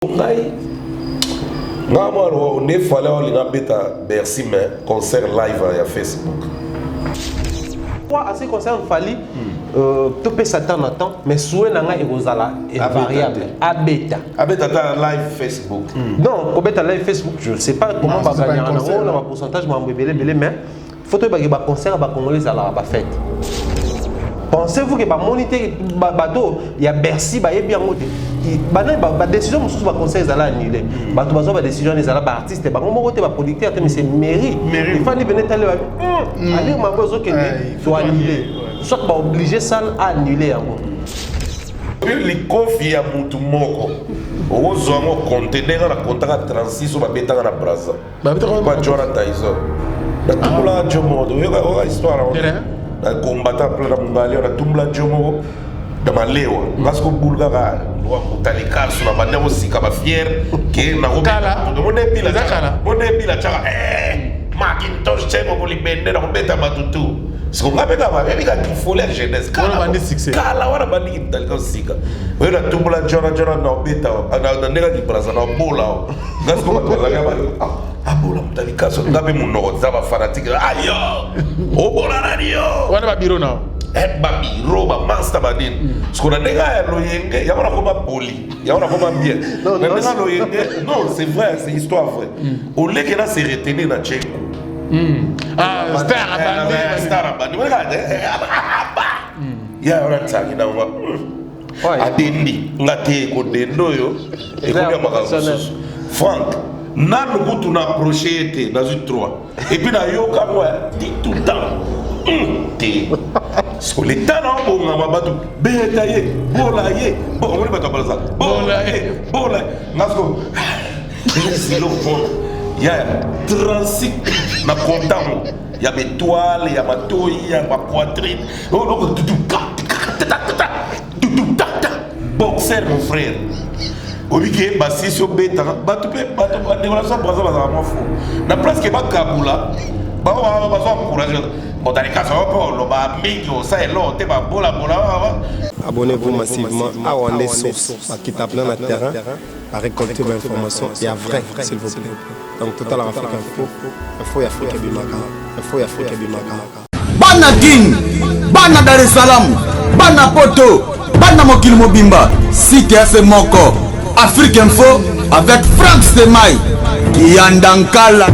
On est fallait Bercy mais concert live à Facebook. À ce concert Fali, tout peut s'attendre à temps, mais souhait n'a et Rosala est variable. À bêta. À bêta live Facebook. Non, au bêta live Facebook, je ne sais pas comment on va gagner un pourcentage, mais faut que le concert va congolais à la fête. Pensez-vous que moniter bateau, il y a Bercy, il y a bien monté. La décision de va conseil est annulée. La décision des artistes, il y a producteur, mais c'est mairie. Il faut venir aller ma besoin que soit annulé. Soit pas obligé ça à annuler. Les confis à Moutoumoko. Au zongo conteneur la contrat 36 au babeta na Brazza. Pas Jonathan Tyson. La tumula Jomodo, il y a une histoire. Na combattant plein de Mali, on a tumula Jomo dans ma léo. Parce que Bulgara, on a les cartes sur la bannière aussi, comme fier, qui est na Robert. Mon épi la chara, Macintosh, c'est mon libéré, on met à Matutu. Ce qu'on appelle il y a tout folie à jeunesse. Kala, on a banni dans le Sika. On a tumula Jonathan dans Beta, on a négatif Brazza, on a Bola. Parce qu'on a la Abola mtalikasa ngabe muno zaba fanatique ayo obola radio wana babiro na babiro ba master badin skona nega ya loyenge ya wana koma poli ya wana koma bien nega loyenge non c'est vrai c'est histoire vraie au lieu que là c'est retenir na tchèque star abandi regarde ya wana tsaki na wa adendi ngate ko dendo yo e ko ya makaso Franck Nan le goût na approché était dans une 3 et puis na yo comme dit tout le temps sur les temps on a mabatu betaye bolaye bon on va pas ça bolaye nasko c'est le fond il y a 36 na content il y a mes toiles il y a ma toile il y a ma poitrine boxer mon frère. Obligé, si sur bêta, décoration pour ça, na place que ba kabula, ba encourager. Bon dans les cas ça va ba mingi ça est là, te ba bola. Abonnez-vous massivement à Wandé Source, qui tape dans le terrain, à récolter vos informations et à vrai, s'il vous plaît. Donc Total Afrique Info, Info Afrique Bimaka, Info Afrique Bimaka. Bana Guine, Bana Dar es Salaam, Bana Poto, Bana Mokil Mobimba, Site F Moko. Afrique Info avec Franck Stemai qui est en Dankala.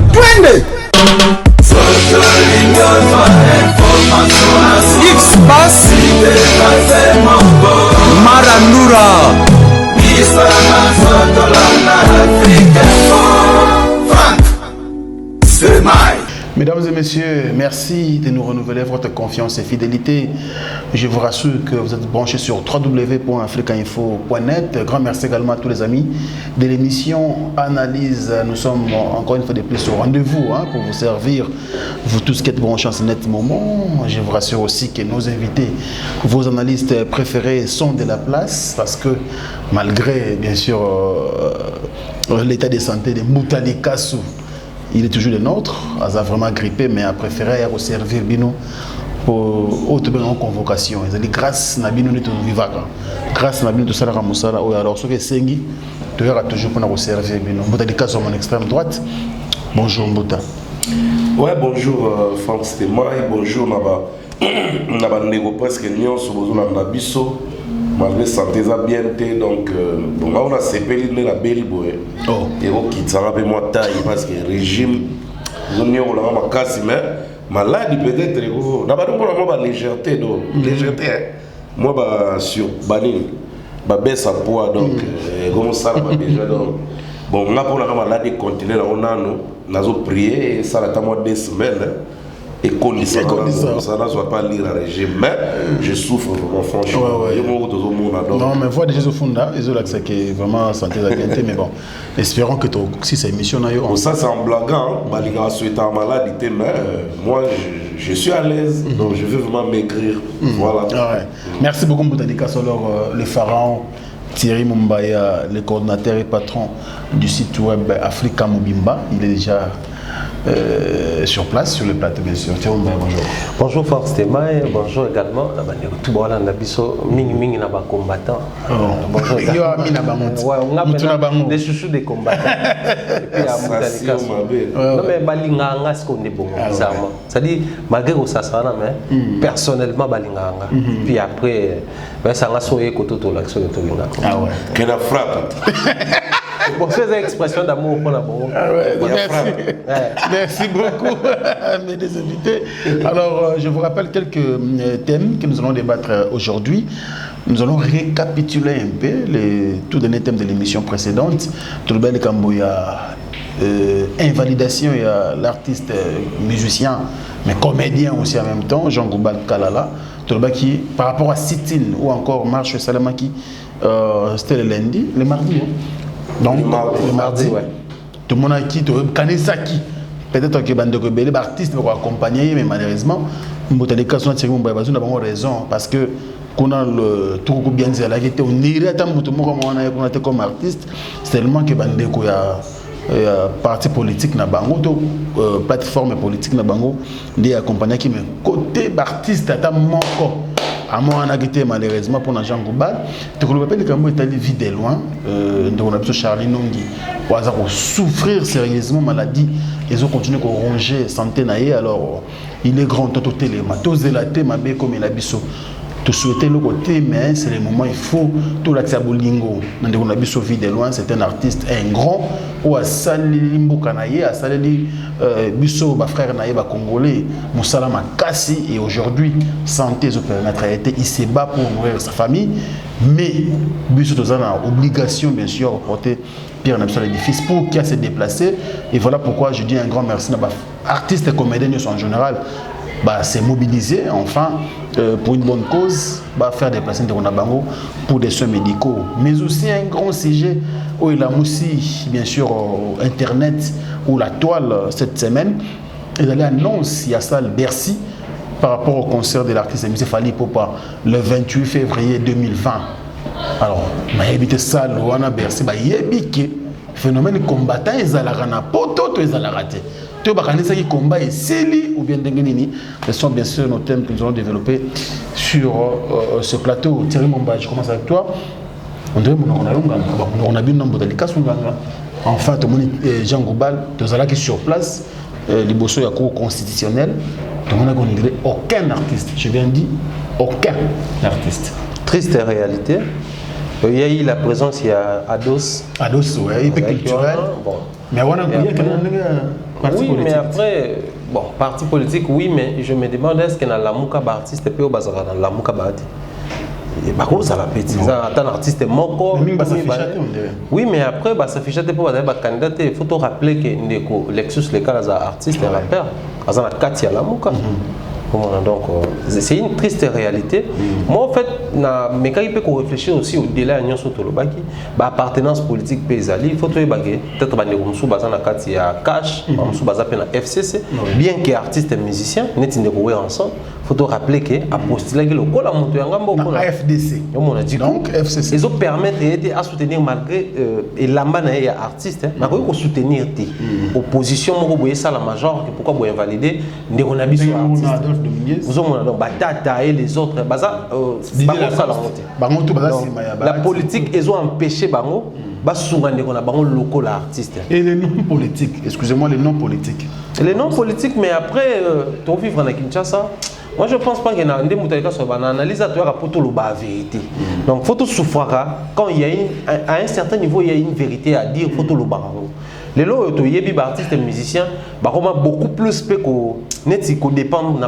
X-Bass Marandura Franck Stemai. Mesdames et messieurs, merci de nous renouveler votre confiance et fidélité. Je vous rassure que vous êtes branchés sur www.africainfo.net. Grand merci également à tous les amis de l'émission Analyse. Nous sommes encore une fois de plus au rendez-vous pour vous servir, vous tous qui êtes branchés en ce net moment. Je vous rassure aussi que nos invités, vos analystes préférés sont de la place parce que malgré bien sûr l'état de santé de Moutali Kassou, il est toujours le nôtre, il a vraiment grippé, mais a préféré servir Bino pour autre convocation. Il a dit grâce à Bino, nous sommes vivants. Grâce à Bino, nous sommes Moussala. Alors, ce que c'est, tu verras toujours pour nous servir Bino. Mbouta de cas sur mon extrême droite. Bonjour Mbouta. Ouais, bonjour Franck Stemai, bonjour Naba Nego presque Nyon, sur besoin de Nabiso. Malgré santé bien donc bon on a séparé la belle boy et on quitte ça avec moi taille parce que régime nous n'y on a ma casse mais maladie peut-être d'abord on a légèreté donc légèreté moi bah sur banine bah baisse à poids donc comment ça va déjà donc bon on a pour la maladie continuer là on a nous avons prié ça la mois 2 semaines et connaissant ça ne soit pas lire à régime mais je souffre vraiment franchement non mais vois déjà au fond là ils ont l'accès qui est vraiment santé la qualité mais bon espérons que si cette émission là ça c'est en blaguant Baliga souhaite en maladie mais moi je suis à l'aise donc je veux vraiment maigrir voilà merci beaucoup Boutadika Solor le pharaon Thierry Mumbaya le coordinateur et patron du site web Africa Mobimba il est déjà sur place, sur le plateau, bien sûr. Bonjour. Bonjour Franck Stemay, bonjour également. Tout le monde Ming na combattant. Bonjour également. Des chouchous des combattants. Et puis non mais balinganga ce qu'on est bon bizarrement. C'est-à-dire malgré que ça sera mais personnellement balinganga. Puis après ça va soyer côté de l'action de Tolinga. Ah ouais. Quelle frappe. Bon, c'est une expression d'amour pour la bonne. Ah ouais, merci beaucoup, mes invités. Alors, je vous rappelle quelques thèmes que nous allons débattre aujourd'hui. Nous allons récapituler un peu les tout derniers thèmes de l'émission précédente. Tout le bel Cambo, il y a invalidation, il y a l'artiste musicien, mais comédien aussi en même temps, Jean Goubal Kalala. Tout le bel qui, par rapport à Sit-in ou encore Marche Salamaki, c'était le lundi, le mardi. Donc, le mardi, ouais. Tout le monde a qui, Kanesaki. Peut-être que les artistes vont accompagner, mais malheureusement, on a raison. Parce que, quand on a le tour bien dit, on irait comme artiste, c'est tellement que Bandeko y a parti politique na bango, plateforme politique na bango, des accompagnants qui me côté artiste à ta moko. À moi, on a quitté malheureusement pour Jean Goubal. Tu connais pas le Cameroun est allé vite de loin. Donc on a besoin Charlie Nongi. Pour souffrir sérieusement maladie, ils ont continué à ronger santé naïe. Alors il est grand tout télé. Ma tous la thé ma bé comme il a biso. Tout souhaiter le côté, mais c'est le moment il faut tout l'accès à Bolingo. Donc on a biso vite de loin. C'est un artiste, un grand ou à Sali Mboka naïe, à Sali biso ba frère naïe ba congolais. Moussala Makassi et aujourd'hui santé se permettre a été il se bat pour nourrir sa famille, mais biso tous a obligation bien sûr de porter pierre dans l'édifice pour qu'il se déplacer. Et voilà pourquoi je dis un grand merci à artistes et comédiens en général. C'est mobiliser enfin pour une bonne cause, faire des placements de Ronabango pour des soins médicaux, mais aussi un grand sujet où il a aussi bien sûr internet ou la toile cette semaine. Il y a annonce, il y a ça le Bercy par rapport au concert de l'artiste M. Fally Ipupa le 28 février 2020. Alors, il y a habité ça, le Bercy, il y a habité phénomène combattant, ils ont la poto, ils ont la raté. Tu as qui combat et Célie ou bien Dengenini. Ce sont bien sûr nos thèmes que nous allons développer sur ce plateau. Thierry Momba, je commence avec toi. On dirait qu'on a vu un nombre de cas. Enfin, tout le monde Jean Goubal, tout ça là qui est sur place, les bossos à cours constitutionnel. Tout le monde a dit aucun artiste. Je viens de dire aucun artiste. Triste réalité. Il y a eu la présence, il y a Ados. Ados, oui, il est culturel. Bon. Mais on a oui, mais après, bon, parti politique, oui, mais je me demande est-ce que dans la Mouka artiste peut au bazar dans la Mouka Badi. Par contre, ça la petite, ça un artiste moko. Oui, mais après, ça fiche pour aller candidat. Il faut te rappeler que Lexus les cas artiste et rappeur, à la Katia la Mouka. Donc, c'est une triste réalité. Moi, en fait, mais quand il peut réfléchir aussi au-delà de l'appartenance politique paysanne, il faut peut-être que y a cash, FCC, bien qu'il y ait artistes et musiciens, ensemble. Il faut rappeler que apostiller le col à FDC. Donc FCC. Ils ont permis à soutenir malgré et l'ambana et artiste, mais il faut soutenir l'opposition. Ça la major pourquoi vous invalider les artistes. Vous avez Batata et les autres. La politique, ils ont empêché Bango. Et les noms politiques, excusez-moi, les noms politiques. Les noms politiques, mais après, tu vas vivre à Kinshasa. Moi, je ne pense pas qu'il y a une analyse à la vérité. Donc, il faut tout souffrir. Quand il y a à un certain niveau, il y a une vérité à dire, il faut tout le barreau. Les lots, il y a des artistes et musiciens, beaucoup plus que dépendre de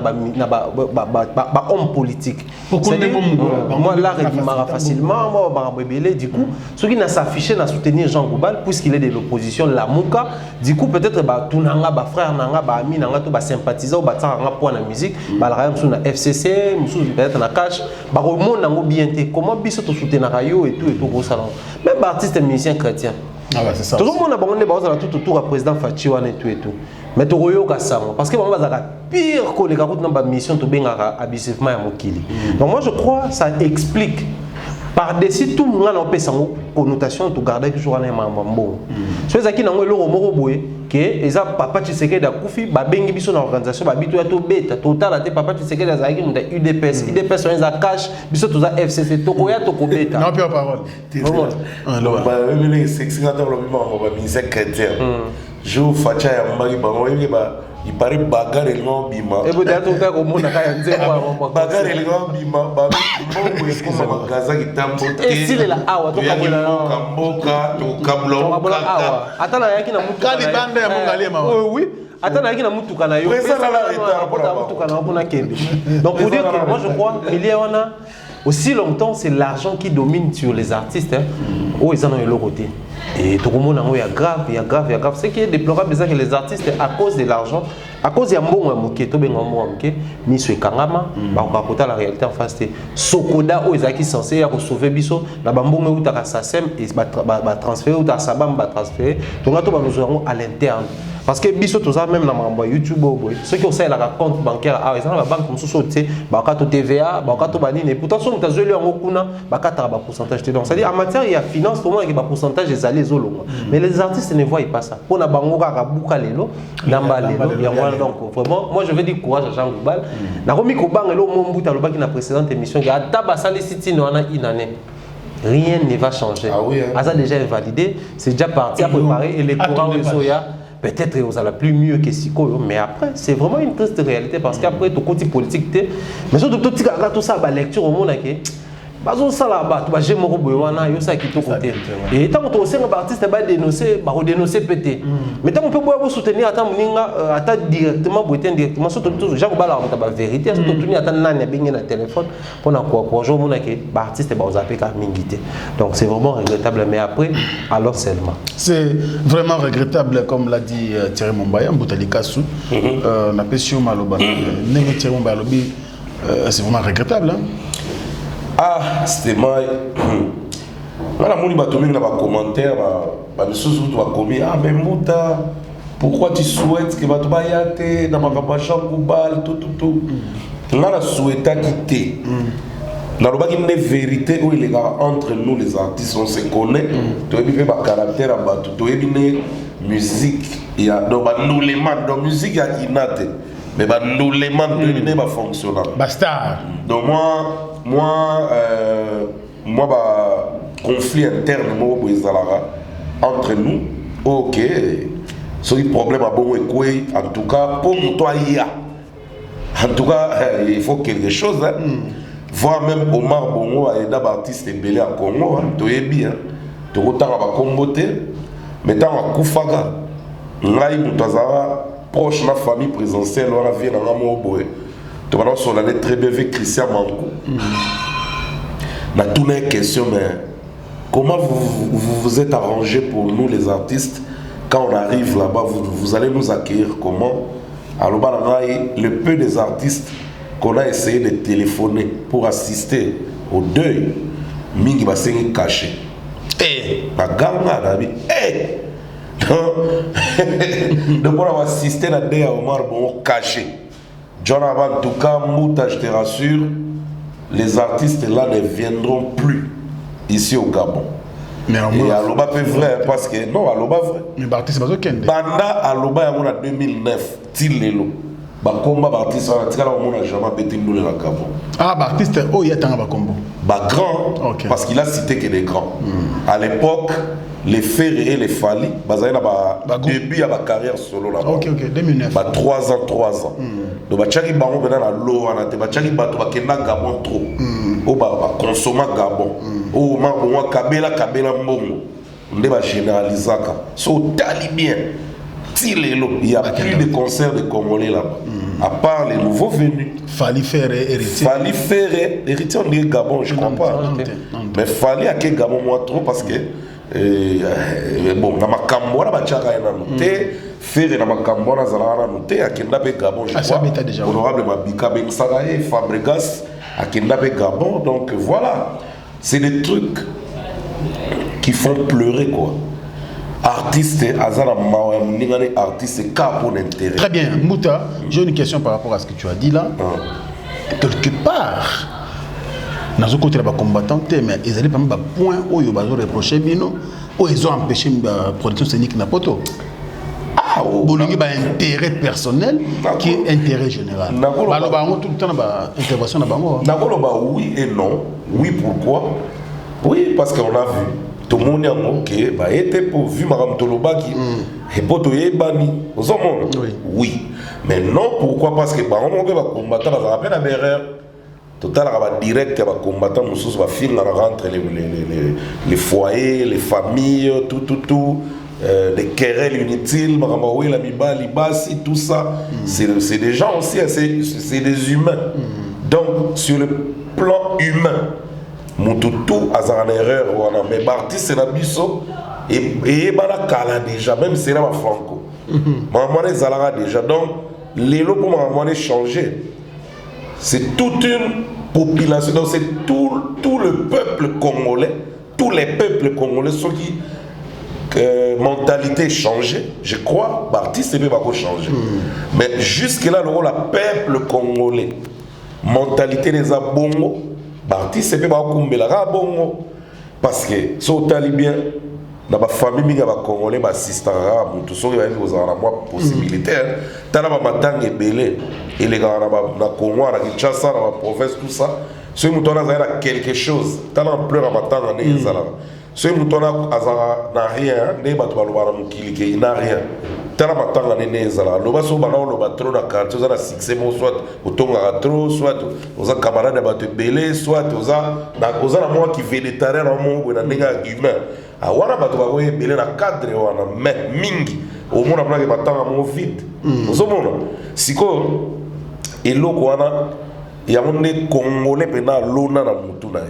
homme politique. Moi, là, je démarre facilement, moi, du coup, ceux qui n'ont s'affiché à soutenir Jean Goubal, puisqu'il est de l'opposition, la Mouka, du coup, peut-être tout nanga, frère nanga, ami nanga, tout sympathisant, pour la musique, la FCC, peut-être na cash, comment biso to soutenir Rayo et tout au salon. Même artistes et musiciens chrétiens. Ah ouais, c'est ça. Tout le monde a tout autour à président Fachiwan et tout et tout. Mais tu as parce que moi, pire que les gars qui ont mission de abusivement à Mokili. Donc moi, je crois que ça explique par-dessus tout le monde a une connotation de garder toujours un mambo. So ezaki nango eloko moko boye que eza papa Tshisekedi akufi ba bengi biso na organisation ba bitu ya to beta total te papa Tshisekedi azaki muta UDPS UDPS on za cash biso toza FCC toko ya toko beta. Non plus parole. Alors ba même c'est que dans le moment ba ministère chrétien. Je facha ya mbagi ba ba il paraît bagarre le nom bima. Et vous êtes tout à fait comme bagarre le nom bima ba mbongo comme magaza kitambo et s'il est là awa to kabula kamboka to kablo awa atana yaki na mutu kali bande ya mongali ma oui atana yaki na mutu kana yo ça là là mutu kana kuna kende donc pour dire que moi je crois il y a aussi longtemps c'est l'argent qui domine sur les artistes où ils en ont le côté. Et tout le monde il y a grave. Ce qui est déplorable, c'est que les artistes, à cause de l'argent, à cause de Miso et Kangama, la réalité en face, Sokoda, où ils sont censés sauver Bisso, la bambou où tu as Sassem, et transférer, où tu as Sabam, transférer, tout le monde nous aurons à l'interne. Parce que Bisso, tout ça, même dans YouTube, ceux qui ont un compte bancaire, ils ont la banque comme ça, TVA, et pourtant, si tu as joué en Okuna, tu as un pourcentage. Donc, c'est-à-dire, en matière, il y a finance, tout le monde a un pourcentage des allées. Mais les artistes ne voient pas ça. Pour la banque, donc, vraiment, moi je veux dire courage à Jean Goubal. Na remis Koubang et l'homme bout à l'oba qui n'a précédente émission, il y a Tabassa les City, nous en a une année. Rien ne va changer. Ah oui, ça déjà est validé, c'est déjà parti à préparer et les courants de Soya. Peut-être vous allez plus mieux que Siko, mais après, c'est vraiment une triste réalité parce qu'après, tout côté politique, mais surtout tout ça, la lecture au monde, bazo sala ba to ba je moko boy wana yo sa kito côté et tant que on artiste ba dénoncer pété mais tant on peut boy soutenir ata muninga ata directement boiter directement surtout tout Jean Bala on ba vérité surtout tout ni ata nani bengi na téléphone pour na quoi jour mona que ba artiste ba ozaper ka mingité donc c'est vraiment regrettable mais après alors seulement c'est vraiment regrettable comme l'a dit Thierry Mombaya Mboutali Kassou na pesio maloba nengi Thierry Mombaya lobi c'est vraiment regrettable hein. Ah, c'était moi. Voilà, mon ibatoming dans les commentaires, ah, mais Mouta, pourquoi tu souhaites que tu bayate dans ma campagne Goubal, tout. On a souhaité quitter. Dans le bac, il y a une vérité où il y a entre nous les artistes, on se connaît. Tu as vu le caractère à battre, tu as vu la musique, il y a nous les mains, dans la musique, il y a inate. Mais nous les mains, il y a fonctionnel. Basta. Donc moi, conflit interne entre nous, ok, c'est un problème à bon écouer, en tout cas, pour toi, en tout cas, il faut quelque chose, hein. Voir même Omar Bongo, et d'abord artiste belé à Congo, tu es bien, tu es à Comboté, mais tu es à Koufaga, Ngaï Moutazara, proche de la famille présidentielle, on a vu dans la Moboé. Tu vas sur la lettre très bien avec Christian Mankou. On a tourné une question, mais comment vous vous êtes arrangé pour nous les artistes quand on arrive là-bas, vous allez nous accueillir comment? Alors, le peu des artistes qu'on a essayé de téléphoner pour assister au deuil, Mingi va se cacher. Ma gamme, donc on va assister à des Omar bon caché. John en tout cas, Mouta, je te rassure, les artistes là ne viendront plus ici au Gabon. Mais et Aloba peut vrai parce que non, Aloba vrai. Mais l'artiste va aucun. Banda Aloba en 2009, Tilelo. Bakomba artiste on a tiré on a jamais pété nous le Gabon. Ah artiste oh il y a tant Bakombo. Grand okay. Parce qu'il a cité que des grands. À l'époque les Ferré et les Fali, basaï na ba début à ma carrière solo là. OK 2009. 3 ans. Donc bachaki bango bena na lo wana te bachaki bato bakenda Gabon trop. O ba consommer Gabon. O ma bon kabela mbongo. Nde ba généralisaka. So tali bien. Il y a plus de concerts de Congolais là-bas. À part les nouveaux venus. Fali Ferré héritier. Fali Ferré héritier on dit Gabon je crois pas. Mais Fali a que Gabon moi trop parce que bon na makambo na bachaka ena noté Ferré na makambo na zalana noté akenda be Gabon je crois. Honorable Mabika Ben Sagaye Fabregas akenda be Gabon donc voilà c'est des trucs qui font pleurer quoi. Artiste, artiste, cas pour l'intérêt. Très bien, Mouta, j'ai une question par rapport à ce que tu as dit là. Quelque part, Dans ce côté, les combattants, mais ils allaient pas mettre point où ils ont reproché, où ils ont empêché la production scénique n'importe où. Ah, il y a un intérêt personnel qui est intérêt général. Il y a tout le temps intervention. Oui et non. Oui, pourquoi? Oui, parce qu'on a vu. Tout le monde a été pour vu Mme Toloba qui est potoyé bani. Oui. Mais non, pourquoi? Parce que par exemple, on va combattre dans la peine à Berrer. Total, on va direct, on va combattre, on va finir entre les foyers, les familles, tout. Des querelles inutiles, tout ça. C'est des gens aussi, c'est des humains. Donc, sur le plan humain, Moutoutou a une erreur, mais Bartis c'est la biso et Banakala déjà, même c'est là ma franco. Maman Zalara déjà, donc les lots pour maman changer. C'est toute une population, donc c'est tout le peuple congolais, tous les peuples congolais, ceux qui mentalité changée, je crois, Bartis c'est pas changer. Mais jusque-là, le peuple congolais, mentalité des abongos. Bartis c'est pas bongo parce que si on t'a bien dans ma famille minga ba congolais ba assistant tout ça il va vous avoir moi possibilité t'as la matang et belé et les gars na Congo na Kinshasa na province tout ça si on a quelque chose t'as la pleur à matang na ezala si on a na rien ne ba to ba mukili ke na rien t'as la matang na ezala lo ba so ba na lo ba trop na quartier za na succès mo soit autonga trop soit aux camarades ba te belé soit aux na moi qui végétarien na mo na ninga humain a wana ba to ba ko belé na cadre wana mais mingi au moins na ba matang mo vite aux hommes siko eloko wana ya monde congolais pena lona na mutu na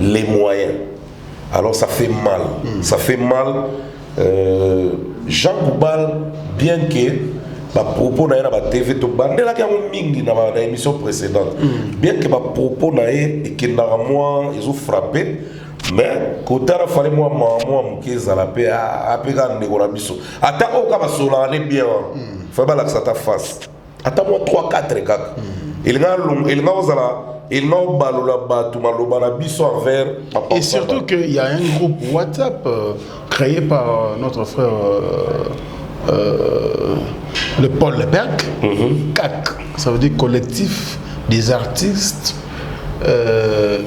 les moyens. Alors ça fait mal. Ça fait mal. Jean Goubal, bien que ma propos na ba TV to bandela ka mingi na ba émission précédente. Bien que ma propos na et que na moi ils ont frappé, mais quand il fallait moi mukeza la paix a pega ndeko biso. Ata o ka ba sola ne bien. Faut pas la ça ta face. Ata moi 3 4 kaka. Il n'a osala il n'a et surtout qu'il y a un groupe WhatsApp créé par notre frère le Paul Leberg, CAC, ça veut dire collectif des artistes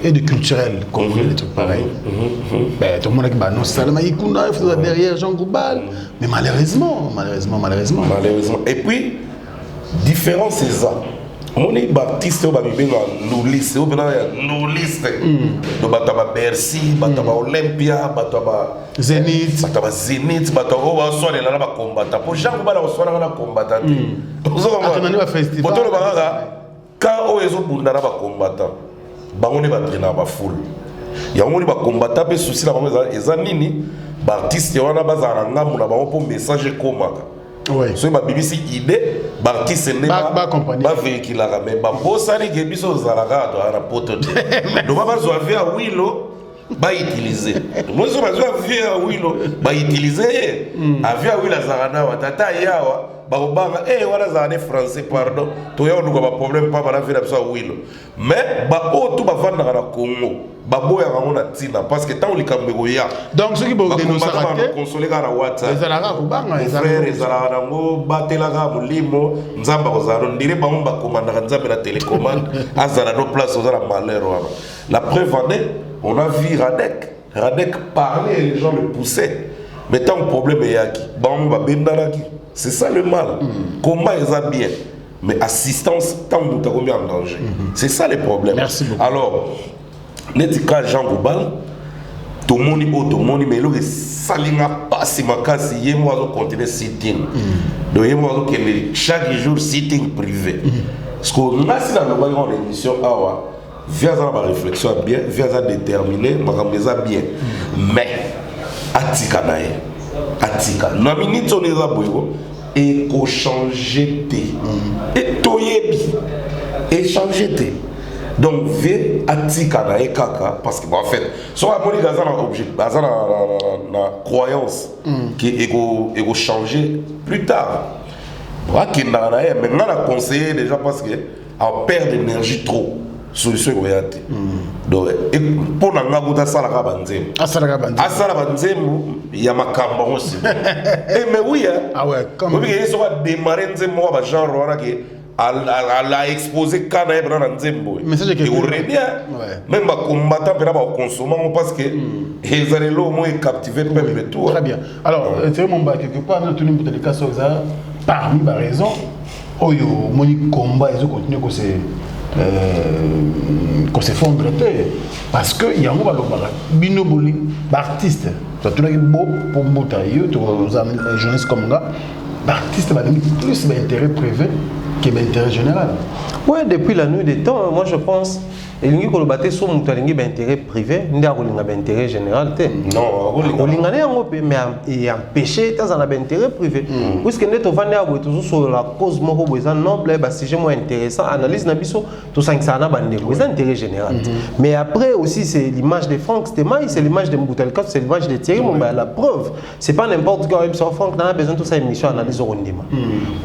et de culturels, comme des trucs pareils. Ben, tout le monde a dit bah non, Salama Ikuna, il faut derrière Jean Goubal, mais malheureusement. Et puis, différent c'est ça. Mon Baptiste au Babibé nous liste au Bénin nous liste de Bataba Bercy, Bataba Olympia, Bataba Zénith, Bataba Bataba soit les là combattant. Pour Jean Goubal on soit là combattant. On festival. Pour le baraga quand on est au Bundara ba combattant. Ba on est ba traîner ba foule. Ya on est ba combattant pe souci la ba ezanini Baptiste wana bazana ngamu na ba pour message komaka. Oui. So ma BBC idée Baptiste n'est pas véhicule mais bambosa ni gebiso zalaka to ana poto. Donc ba zo avia wilo ba utiliser. Moi zo ba zo avia wilo ba utiliser. Avia wilo zarana wa tata yawa ba obanga wala zane français pardon. To ya luka ba problème pas ba via so wilo. Mais ba o tout ba vanda na Congo. Baboya ramona tina parce que tant likambo ya donc ceux qui vont dénoncer consoler na WhatsApp les alaka kubanga les frères les alaka ngo batela ga mulimo nzamba kozalo ndire ba mba komanda nzamba na télécommande azala no place ozala malheur wana la preuve en est on a vu Radek parler et les gens le poussaient mais tant problème yaki ba mba bendalaki c'est ça le mal combat est bien mais assistance tant que tu as mis en danger c'est ça le problème. Merci beaucoup. Alors Netika Jean Goubal, tout le monde, mais le salinga passe ma casse, il y a moi continuer sitting. Donc il y a moi chaque jour sitting privé. Parce qu'on a si dans l'émission via la réflexion bien, via la déterminer, ma bien. Mais atika na minute on est là et qu'on change et toyebi et changer donc v atika na ekaka parce que en fait soit moni gaza na objet gaza na croyance qui ego changer plus tard wa kinda na mais on a conseillé déjà parce que on perd d'énergie trop solution est là. Donc pour la ngabouta sala kabanzem. Asala banzem il y a ma cambo aussi. Mais oui ah ouais comme oui ils sont démarrer nzem mo ba genre wana que à la exposer kana e bana nzembo. Message que même ba combattant pera ba consommer parce que ils allaient là au moins captiver le peuple et tout. Très bien. Alors c'est mon bas quelque part nous tenons pour les cas sur ça parmi les raisons oyo moni combat ils ont continué qu'on s'effondre parce que il y a un binoboli artiste tu as tout beau pour motailleux tu as jeunesse comme ça l'artiste va donner plus d'intérêt privé que d'intérêt général. Oui, depuis la nuit des temps, moi je pense et l'ingi ko lobaté so mutu alingi ba intérêt privé nda ko linga ba intérêt général té non ko linga né ngo pe mais et empêcher tant ça na ba intérêt privé puisque neto vanda ko toujours sur la cause moko boza noble ba sujet mo intéressant analyse na biso to ça na bande ko intérêt général mais après aussi c'est l'image de Franck Stemai c'est l'image de Mboutel Kat c'est l'image de Thierry Momba la preuve c'est pas n'importe quoi sur Franck n'a besoin de tout ça émission analyse rondima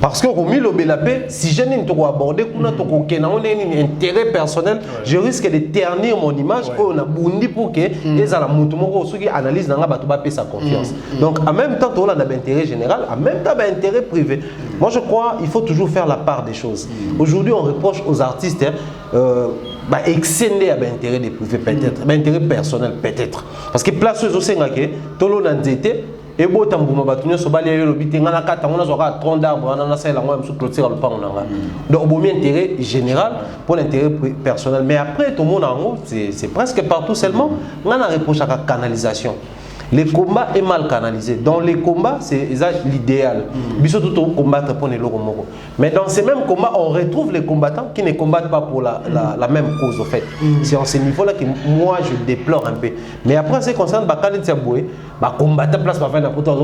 parce que Romi Lobelapé si je n'ai pas abordé kuna to ko kena on a un intérêt personnel risque de ternir mon image on a bundi pour que les ala mutu moko soki analyse nanga bato ba pe sa confiance donc en même temps on a d'intérêt général en même temps d'intérêt privé moi je crois il faut toujours faire la part des choses aujourd'hui on reproche aux artistes excéder à l'intérêt des privés peut-être l'intérêt personnel peut-être parce que place aux osengake tolo na nzete et beau tambuma batunyo so bali yo lobité ngana kata ngona zo ka tronc d'arbre na sala ngwa msu clôture le pango nanga donc bon intérêt général pour l'intérêt personnel mais après tout le monde en haut c'est presque partout seulement ngana reproche à la canalisation. Les combats est mal canalisé. Dans les combats, c'est l'idéal. Biso tout combattre pour les logos. Mais dans ces mêmes combats, on retrouve les combattants qui ne combattent pas pour la même cause, au fait. C'est en ce niveau-là que moi, je déplore un peu. Mais après, c'est concernant Bakali Tiaboué, combattant place pour faire n'importe quoi.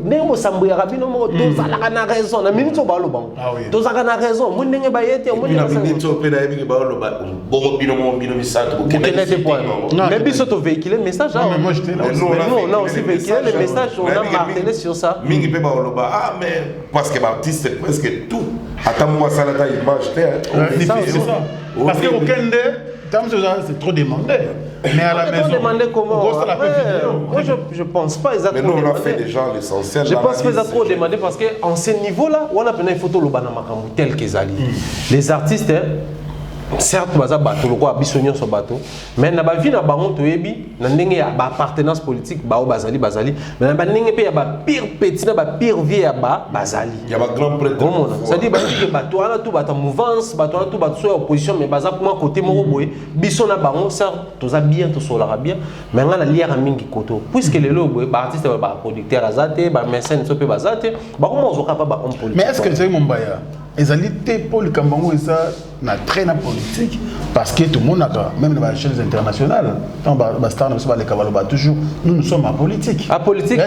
Néo Samboué Arabi, non, tous à la raison. La minute au ballon. Tous à la raison. Mon n'est pas yété. Mon n'est pas mais biso to véhiculer message. Mais moi, j'étais là. Non, aussi véhiculer les messages, on a martelé sur ça. Mingi pe baoloba ah mais parce que l'artiste c'est presque tout. Attends moi ça la image c'est ça. Parce que aucun c'est trop demandé. Mais à la maison. Demander comment moi je pense pas exactement. Mais nous on a fait déjà l'essentiel. Je pense que ça trop demandé parce que en ce niveau-là, on a pris une photo lobana makambu tel que Zali. Les artistes certes baza bateau le quoi bisonnion sur bateau mais na ba vie na bango toyebi na ndenge ya ba appartenance politique ba o bazali mais na ba ndenge pe ya ba pire petit na ba pire vie ya ba bazali ya ba grand prêtre ça dit ba dit que bateau ana tout bateau mouvance bateau ana tout bateau sur opposition mais baza pour côté moko boye biso na bango certes toza bien to solara bien mais ngana liara mingi koto puisque le lo boye ba artiste ba producteur azate ba mécène so pe bazate ba comment on pas ba homme politique. Mais est-ce que c'est mon baya Ezalité pour le Kambango et ça n'a très na politique parce que tout le monde a même dans les chaînes internationales quand Bastar ne pas les cavalots toujours nous sommes en politique. À politique.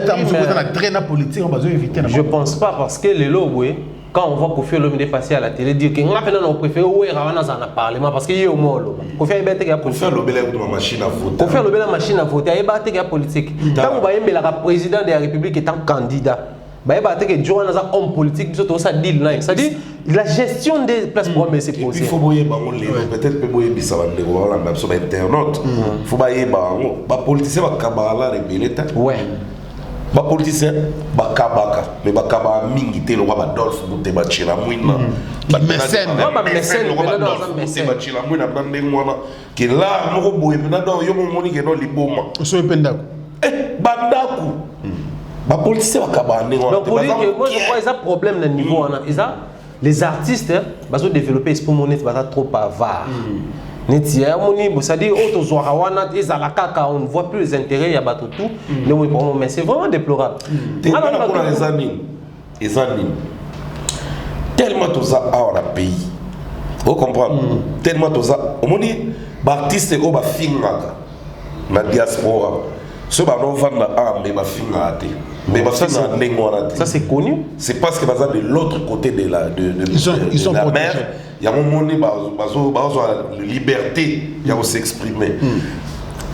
Très na politique on va éviter. Je pense pas parce que les lobes quand on voit Kofi Olomide passer à la télé dire que on préfère ouais Rawana dans le parlement parce qu'il y a au molo. Kofi Olomide est politique. Kofi Olomide est une machine à voter. Kofi Olomide est machine à voter. Il est politique. Quand on va aimer la président de la République étant candidat. Que Johan a un homme politique, c'est-à-dire la gestion des places pour c'est possible. Il faut peut-être que vous ça va sur internaute. Il faut que politicien va kabala rebelle. Ouais. Ba politicien ba kabaka mais ba kaba mingi te lo ba Dolphe Bouté ba chila muina. Ba mécène. Ba mécène mais dans mécène ba chila muina ba ndengwana que là moko boye na do yo mo moni que no liboma. So pendako. Bandaku. Donc pour dire que moi je crois qu'ils ont un problème dans le niveau les artistes ils ont développé ce pour trop avare. C'est-à-dire on ne voit plus les intérêts il y a tout mais c'est vraiment déplorable. Tellement tous ça dans le pays. Vous comprenez? Tellement tous ça. On dit artistes au ba finga na diaspora. Ce que nous vendons mais ça c'est connu. C'est parce que de l'autre côté de la mer, il y a un moment de liberté de s'exprimer.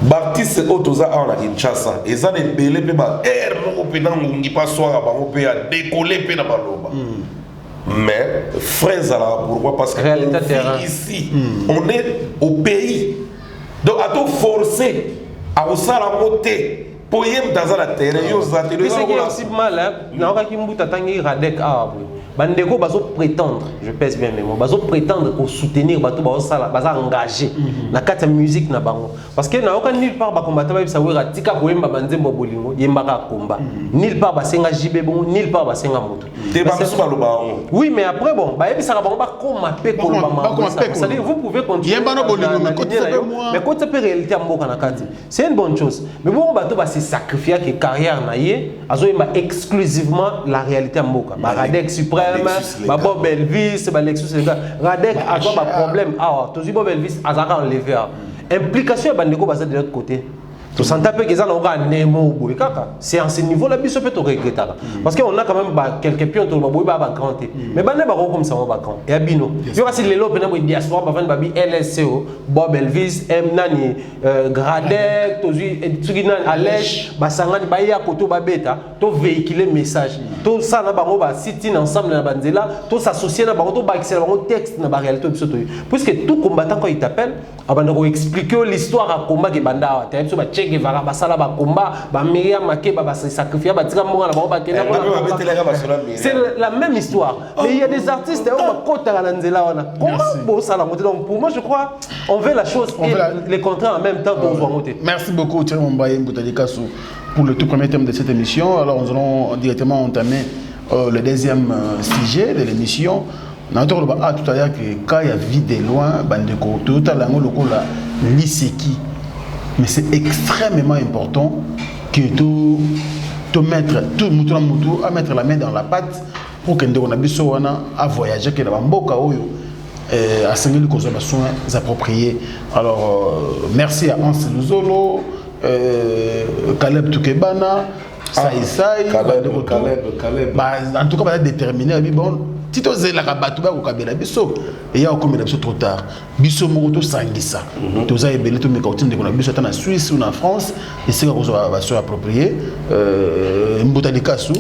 L'artiste Otoza a Kinshasa, et ça est belé pe ba air no pe na ngungi pa soir ba pe a décoller pe na baloba. mais frère Zala, pourquoi? Parce que réalité on terrain. vit ici, on est au pays. Donc à tout forcer à vous ça la montée pour y être dans la terre. C'est qui est aussi mal, hein? Non, quand il y a Radek, Bandeko bazo prétendre, je pèse bien mes mots, bazo prétendre au soutenir, bazo engager na carte musique na bango. Parce que na aucun nulle part ba combattre ba savoir tika koyemba banzembo bolingo, yembaka combat. Nulle part ba senga jibe bon, nulle part ba senga moto. Oui, mais après bon, ba yebisa bango ba koma pe kolba ma. C'est-à-dire vous pouvez continuer. Yembana bolingo mais quand ça peut réalité amboka na carte. C'est une bonne chose. Mais bon bato ba se sacrifier que carrière na yé, azo yemba exclusivement la réalité amboka. Ba Radek suprême Bob Elvis, Lexus, Radek a un problème. Ah, tous Bob Elvis a enlevé. Implication de Bandeko basée de l'autre côté. Tout ça, c'est en ce niveau-là que peut regretter. Parce qu'on a quand même quelques pions autour de la grande. Mais Bandé Baro comme ça, on va quand. Et Abino. Il y aura les lots de diaspora, LSCO, Bob Elvis, M. Nani, Gradek, Alèche, Bassangani, Baya, Koto Babeta, tout véhiculer message. Tout ça, on va sitting ensemble dans la bandela, tout s'associer dans le texte dans la réalité. Puisque tout combattant, quand il t'appelle, on va expliquer l'histoire à combat qui Banda. C'est la même histoire. Mais il y a des artistes donc pour moi je crois on veut la chose et les contrats en même temps qu'on voit monter. Merci beaucoup Thierry Mombaye Mboutadikasu pour le tout premier thème de cette émission. Alors nous allons directement entamer le deuxième sujet de l'émission. On a tout à l'heure que quand il y a vie de loin, Bandeko, tout à l'heure le Liseki. Mais c'est extrêmement important que tout mettre tout à mettre la main dans la pâte pour que nous puissions à voyager que dans Mboka oyo à se les soins appropriés. Alors merci à Hans Luzolo, Caleb Tukebana, Saïsaï, Caleb. En tout cas, on va déterminer bon. Si tu as la rabatouba ou kabela biso et ya comme biso trop tard biso moto sangisa tu as ébélé tout mes cantines de biso en Suisse ou en France et c'est qu'on va se approprier Mboutadikasu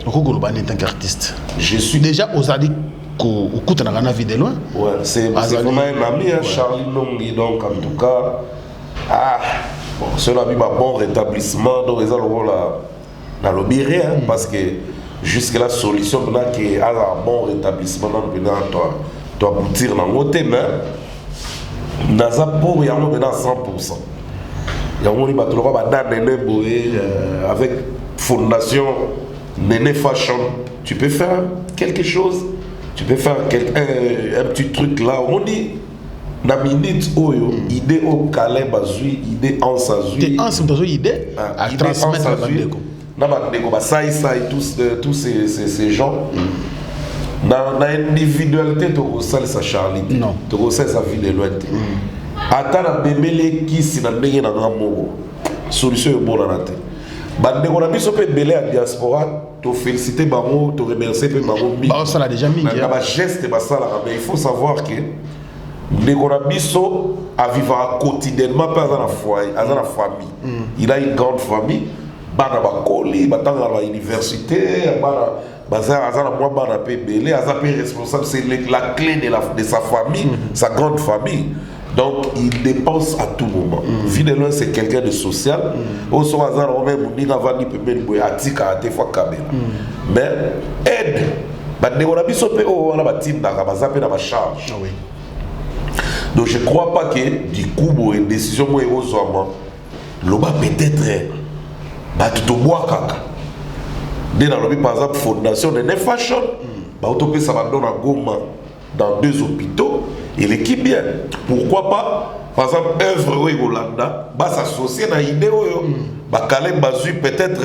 okolo bani tant qu'artiste je suis déjà aux adik au coup na gana vie de loin ouais c'est vraiment un ami Charlie Nongi donc en tout cas bon cela a eu un bon rétablissement donc ils ont la lobbyé parce que jusque la solution qui a un bon rétablissement dans toi aboutir dans côté mais dans ça pour y avoir maintenant 100%. Il y a un bateau avec fondation Nene Fashion, tu peux faire quelque chose, tu peux faire un petit truc là on dit na minute oyo idée au Calais bazui idée en sazui idée à transmettre tous ces gens dans l'individualité tu ressens sa Charlie tu ressens sa vie de loin attends na bemele qui si na ndenge na ngamo solution est bonne na te bande ko na biso pe belé à diaspora to féliciter bango to remercier pe bango mi ça l'a déjà mis na ba geste ba ça mais il faut savoir que ndeko na biso a vivre quotidiennement pas dans la foyer dans la famille il a une grande famille bana bakoli batanga à l'université bana bazana moi bana pe belé aza pe responsable c'est la clé de sa famille sa grande famille donc il dépense à tout moment vie de loin c'est quelqu'un de social au son hasard on même ni vandi pe ben boy atika des fois kabela mais aide bande on a biso pe o na batinda ka bazape na ba charge oui donc je crois pas que du coup une décision moi aux hommes loba peut-être tout bois kaka dès dans le par exemple fondation de Nene Fashion bah autopé ça va donner à Goma dans 2 hôpitaux et l'équipe bien pourquoi pas par exemple œuvre au Yolanda bah s'associer dans idée bah Caleb bazui peut-être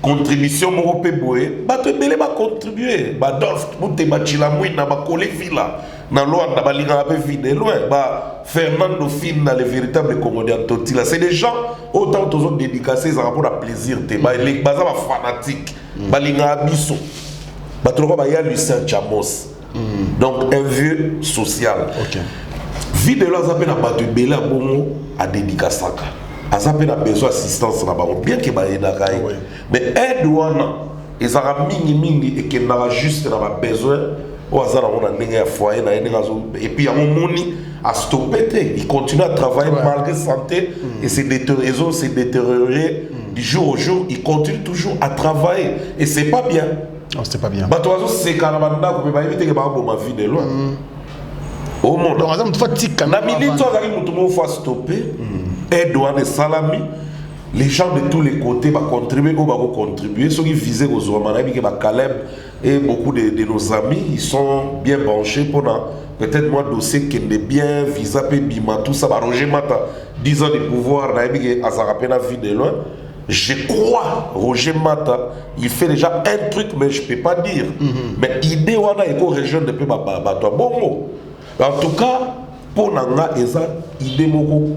contribution mo pe boye bah te belé va contribuer bah Dolph monte bachila mouina ba coller villa dans l'ouest na balinga peu vide loin bah Fernando Fin dans les véritables commandants Totila c'est des gens autant tous autres dédicacés ça rapport à plaisir te bah les baza ba fanatique balinga biso bah trop ba ya Lucien Chamos donc un vieux social vide là ça peut na ba de bela bongo à dédicacaka ça peut na besoin assistance na ba bien que ba eda kai mais aide wana ezalaka mingi et qu'il n'a juste besoin au hasard on a un foyer et puis à un moment à stopper il continue à travailler malgré santé et ses raisons s'est détérioré du jour au jour il continue toujours à travailler et c'est pas bien. Non, c'est pas bien. Bah toi c'est carabanda vous pouvez éviter que ma vie de loin au monde donc exemple fois tika na minute toi arrive tout le monde faut stopper et douane salami les gens de tous les côtés vont contribuer ou vont contribuer ceux qui visaient aux Ouamanabi que Caleb et beaucoup de nos amis ils sont bien branchés pour peut-être moi dossier qui est bien visa pe bima tout ça va Roger Mata 10 ans de pouvoir na que azarapena vie de loin. Je crois, Roger Mata, il fait déjà un truc, mais je ne peux pas dire. Mais l'idée, on a une région de Bon mot. En tout cas, pour Nanga, il y a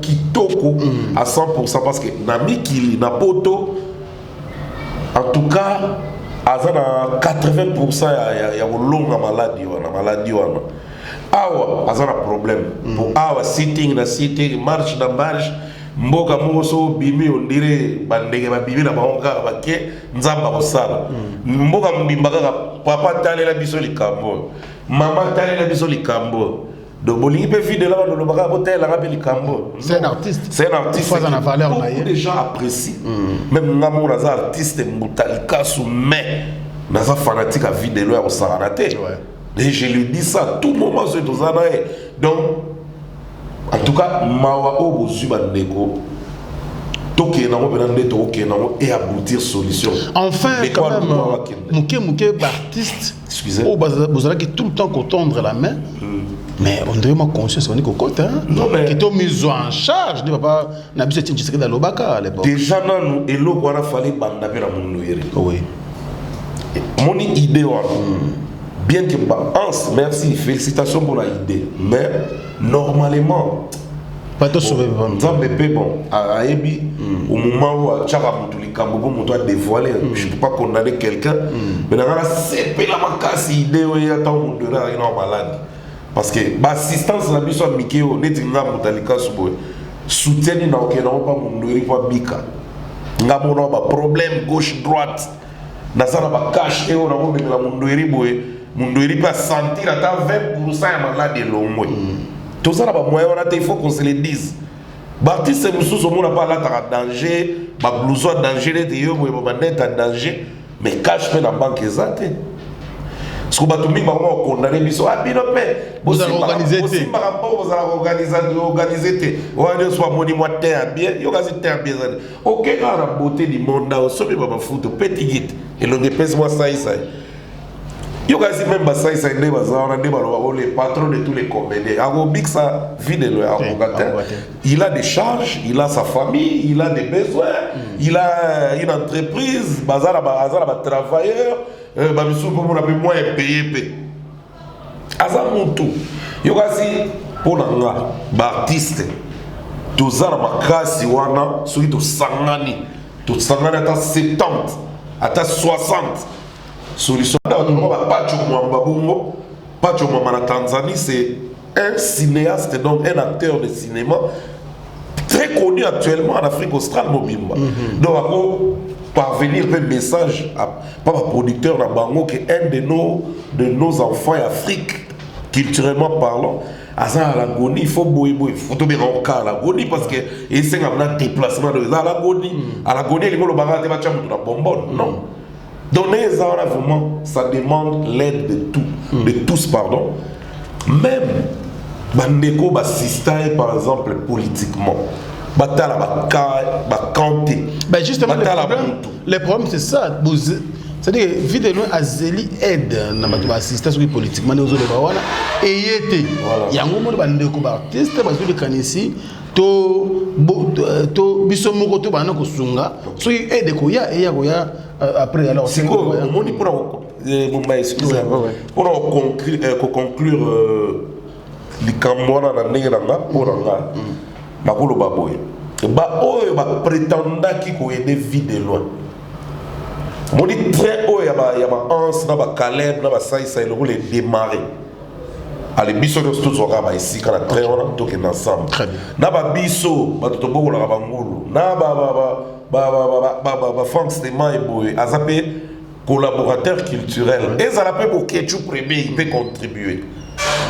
kitoko à 100% parce que Nami Kili, Napoto, en tout cas, à 80%, il y a une longue maladie. Awa, il y a un problème. Pour Awa, sitting, marche, mboka moso bimi on dirait bandege ba bimi na bango ba ke nzamba ko sala mboka mbimba kaka papa tale la biso likambo maman tale la biso likambo do bolingi pe vide là no baka botel la rappel likambo c'est un artiste qui a valeur beaucoup de gens apprécient même ngamo na artiste mutalika sou mais na za fanatique à vide là au saranate et je lui dis ça tout moment c'est dans ça donc en tout cas, mawa obo zuba ndeko toke na mo benande toke na mo et aboutir solution. Enfin quand même muke artiste excusez vous allez tout le temps tendre la main mais on devrait ma conscience on est cocotte non mais qui est mis en charge ne pas na biso tinji sekeda lobaka à l'époque déjà nanu eloko wana fallait banda pe na mundu yeri oui moni idée wa bien que merci félicitations pour la idée mais normalement pas tout sauver nzambe pe bon ayebi au moment où chaka mutu likambo bo mutu a dévoiler je peux pas condamner quelqu'un mais na ngana sepe la makasi idée o ya tant mutu ra ina malade parce que ba assistance na biso mikeo neti nga mutalika subo soutien na okena pas mundu ri kwa bika nga mona ba problème gauche droite na sala ba cash e ona mo bimela mundu ri boye mundu ri pas sentir ata 20% ya malade longwe tout ça là moyen il faut qu'on se le dise Baptiste Moussous on n'a pas là danger ba blouson danger de yo ba net en danger mais cash fait la banque exacte ce que batumi ba on condamner biso a bino pe vous allez organiser organiser on a soit moni moi terre bien yo gazi terre bien OK quand la beauté du monde au sobi ba foot petit guide et le dépêche moi ça yo gazi même ba ça inde bazana de baloba les patrons de tous les comédiens Arobix ça vide le Arobata il a des charges il a sa famille il a des besoins il a une entreprise bazara ba travailleur ba biso pour on a moins payé azamuntu yo gazi pour nga ba artiste tozala makasi wana soki to sangani ata 70 ata 60 solution Pacho Mwamba na Tanzanie c'est un cinéaste donc un acteur de cinéma très connu actuellement en Afrique australe Mobimba donc à parvenir un message à pas producteur na bango que un de nos enfants en Afrique culturellement parlant à l'agonie il faut faut tomber en cas à l'agonie parce que il c'est un déplacement de l'agonie il faut le bagarre de match na bonbonne non. Donner ça vraiment, ça demande l'aide de tous, pardon. Même Bandeko Bassista par exemple politiquement. Batala Bakanté. Ben justement le problème c'est ça. C'est-à-dire vidéo Azeli aide na bato assistance politiquement aux autres bawana et yete. Yango mo Bandeko ba artiste bazo le kanisi to biso moko to bana ko sunga. So aide ko ya e ya ko ya après alors c'est quoi on dit pour conclure likamwana na ndenge nanga pour nga makolo baboye ba oyo ba prétendaki ko aider vie de loin on dit très haut ya ba Hans na ba Caleb na ba Saïsa le les démarrer allez biso de tout zoka ba ici kana très on a tout ensemble na ba biso ba to boko la ba ngulu na ba Frank Stéman et Boy Azapé collaborateur culturel. Et ça l'appelle pour Ketchup premier, il peut contribuer.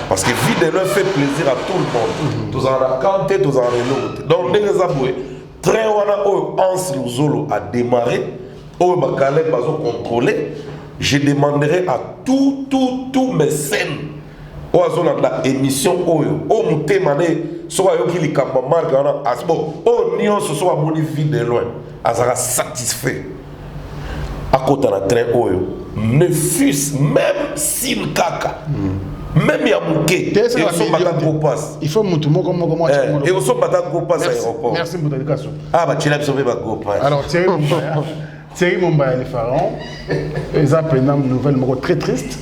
Parce que Videlo fait plaisir à tout le monde. Tous en la quantité, tous en l'autre. Donc, les aboués, très wana où Hans Luzolo a démarré, où Bakalé va contrôler, je demanderai à tous mes scènes, où la émission, où monté mané, soit yo qui les campements, où Nyon se soit moni Videlo, à sera satisfait. À côté de la train, ne fût-ce même s'il caca. Même Yamouké, il faut mon tour comment et on s'en bat à Gopas à l'aéroport. Merci pour ta dédication. Ah, bah tu l'as sauvé à Gopas. Alors, Thierry Mombaya, les pharaons, ils apprennent une nouvelle très triste.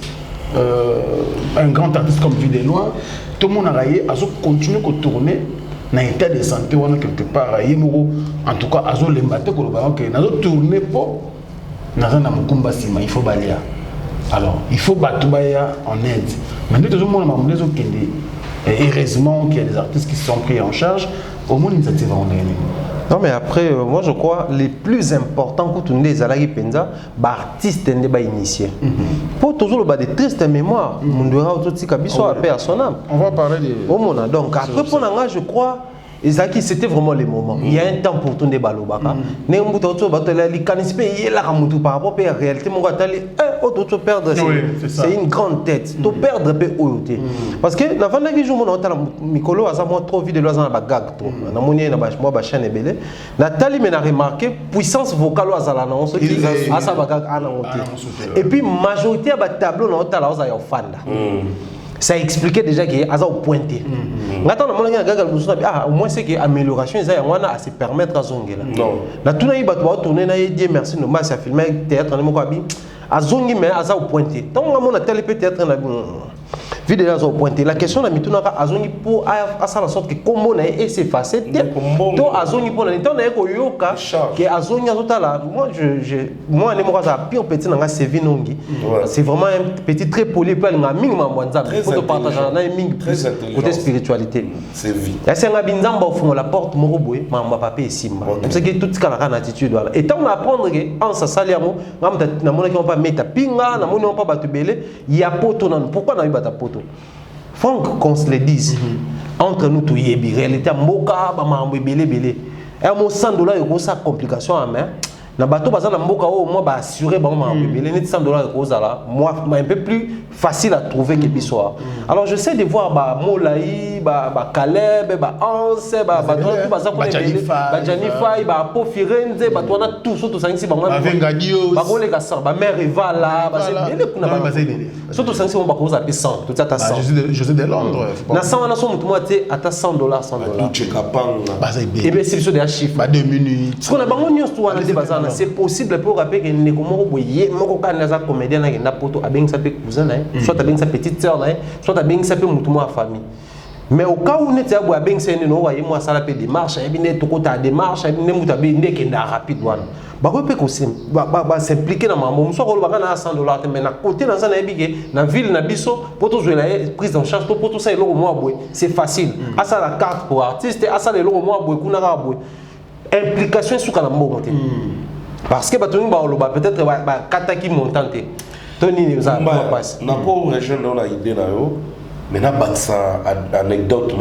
Un grand artiste comme Vidéloin, tout le monde a raillé, a continué à tourner dans l'état de santé, quelque part, en tout cas, à les battre, a tourné pour. Il faut balayer. Alors, il faut battre en aide. Mais tout le monde a heureusement qu'il y a des artistes qui sont pris en charge. Au moins, l'initiative en est. Non, mais après, moi je crois les plus importants que tout le monde a penza, artistes ne pas initiés. Pour toujours le des tristes mémoires, on doit aussi à son âme. On va parler de. Donc après pour l'anga, je crois. Ezaki, c'était vraiment le moment. Il y a un temps pour tourner balobaka. Par rapport à la réalité, c'est une grande tête. Tu perdre parce que la fin de la journée, Mikolo a trop vite de l'oiseau dans la gag. Nathalie m'a remarqué puissance vocale et puis majorité de tableau dans la fanda. Ça expliquait déjà qu'il y a au pointé. Maintenant, au moins c'est que l'amélioration à se permettre à Zongi. Non. La tournée tourner merci nous à filmer théâtre à Zongi mais à au pointé. Donc on a tel peut-être vidéo au pointé. La question est à Zongi pour à ça la sorte que comme on est effacé. Donc à Zongi pour l'instant on est yoka que à Zongi là. Moi les pire petit dans Sevinongi. C'est vraiment un petit très poli pour un minimum pour partager un côté spiritualité. C'est vie. C'est un binzamba au fond la porte moroboué ma papa simba. C'est que toute cette attitude là. Et tant on apprendre que en sa saliamo na mona qui on pas mettre pinga na mona on pas batubele il y a poto non pourquoi na bata poto. Faut qu'on se le dise. Entre nous tout yebi réalité mboka ba mambo belé. Et mon $100 il y a ça complication à main. Na bateau bazana mboka o moi ba assurer ba mambo belé net $100 kozala moi un peu plus facile à trouver que bisoir. Alors j'essaie de voir ba Molaï ba Caleb ba Anse ba tout baza ko ba Janifai ba Po Firenze ba to na tout surtout ça ici ba moi ba les gars ba mère Eva là ba c'est bien kuna ba surtout ça ici on ba ko za 100 tout ça ta 100 José de Londres na 100 na so mutu moi te ata $100 et bien c'est sur des chiffres ba 2 minutes ce qu'on a bango news to wana te bazana c'est possible pour rappeler que ne ko boye moko kana za comédien na poto abeng sa pe cousin soit abeng sa petite sœur soit abeng sa pe mutu mo famille. Mais au cas où n'était pas bien c'est nous voyez moi ça la fait démarche et bien tout côté démarche et bien muta bien dès qu'il est rapide one ba ko pe ko s'impliquer dans mambo so ko ba na $100 mais na côté dans ça na bigé na ville na biso pour tout jouer la prise en charge pour tout ça le moi boy c'est facile à ça la carte pour artiste à ça le moi boy kuna ka boy implication sous kana mbo monter parce que batoni ba peut-être ba kataki montante toni nous a passe na ko région dans la idée na yo. Maintenant, c'est une anecdote.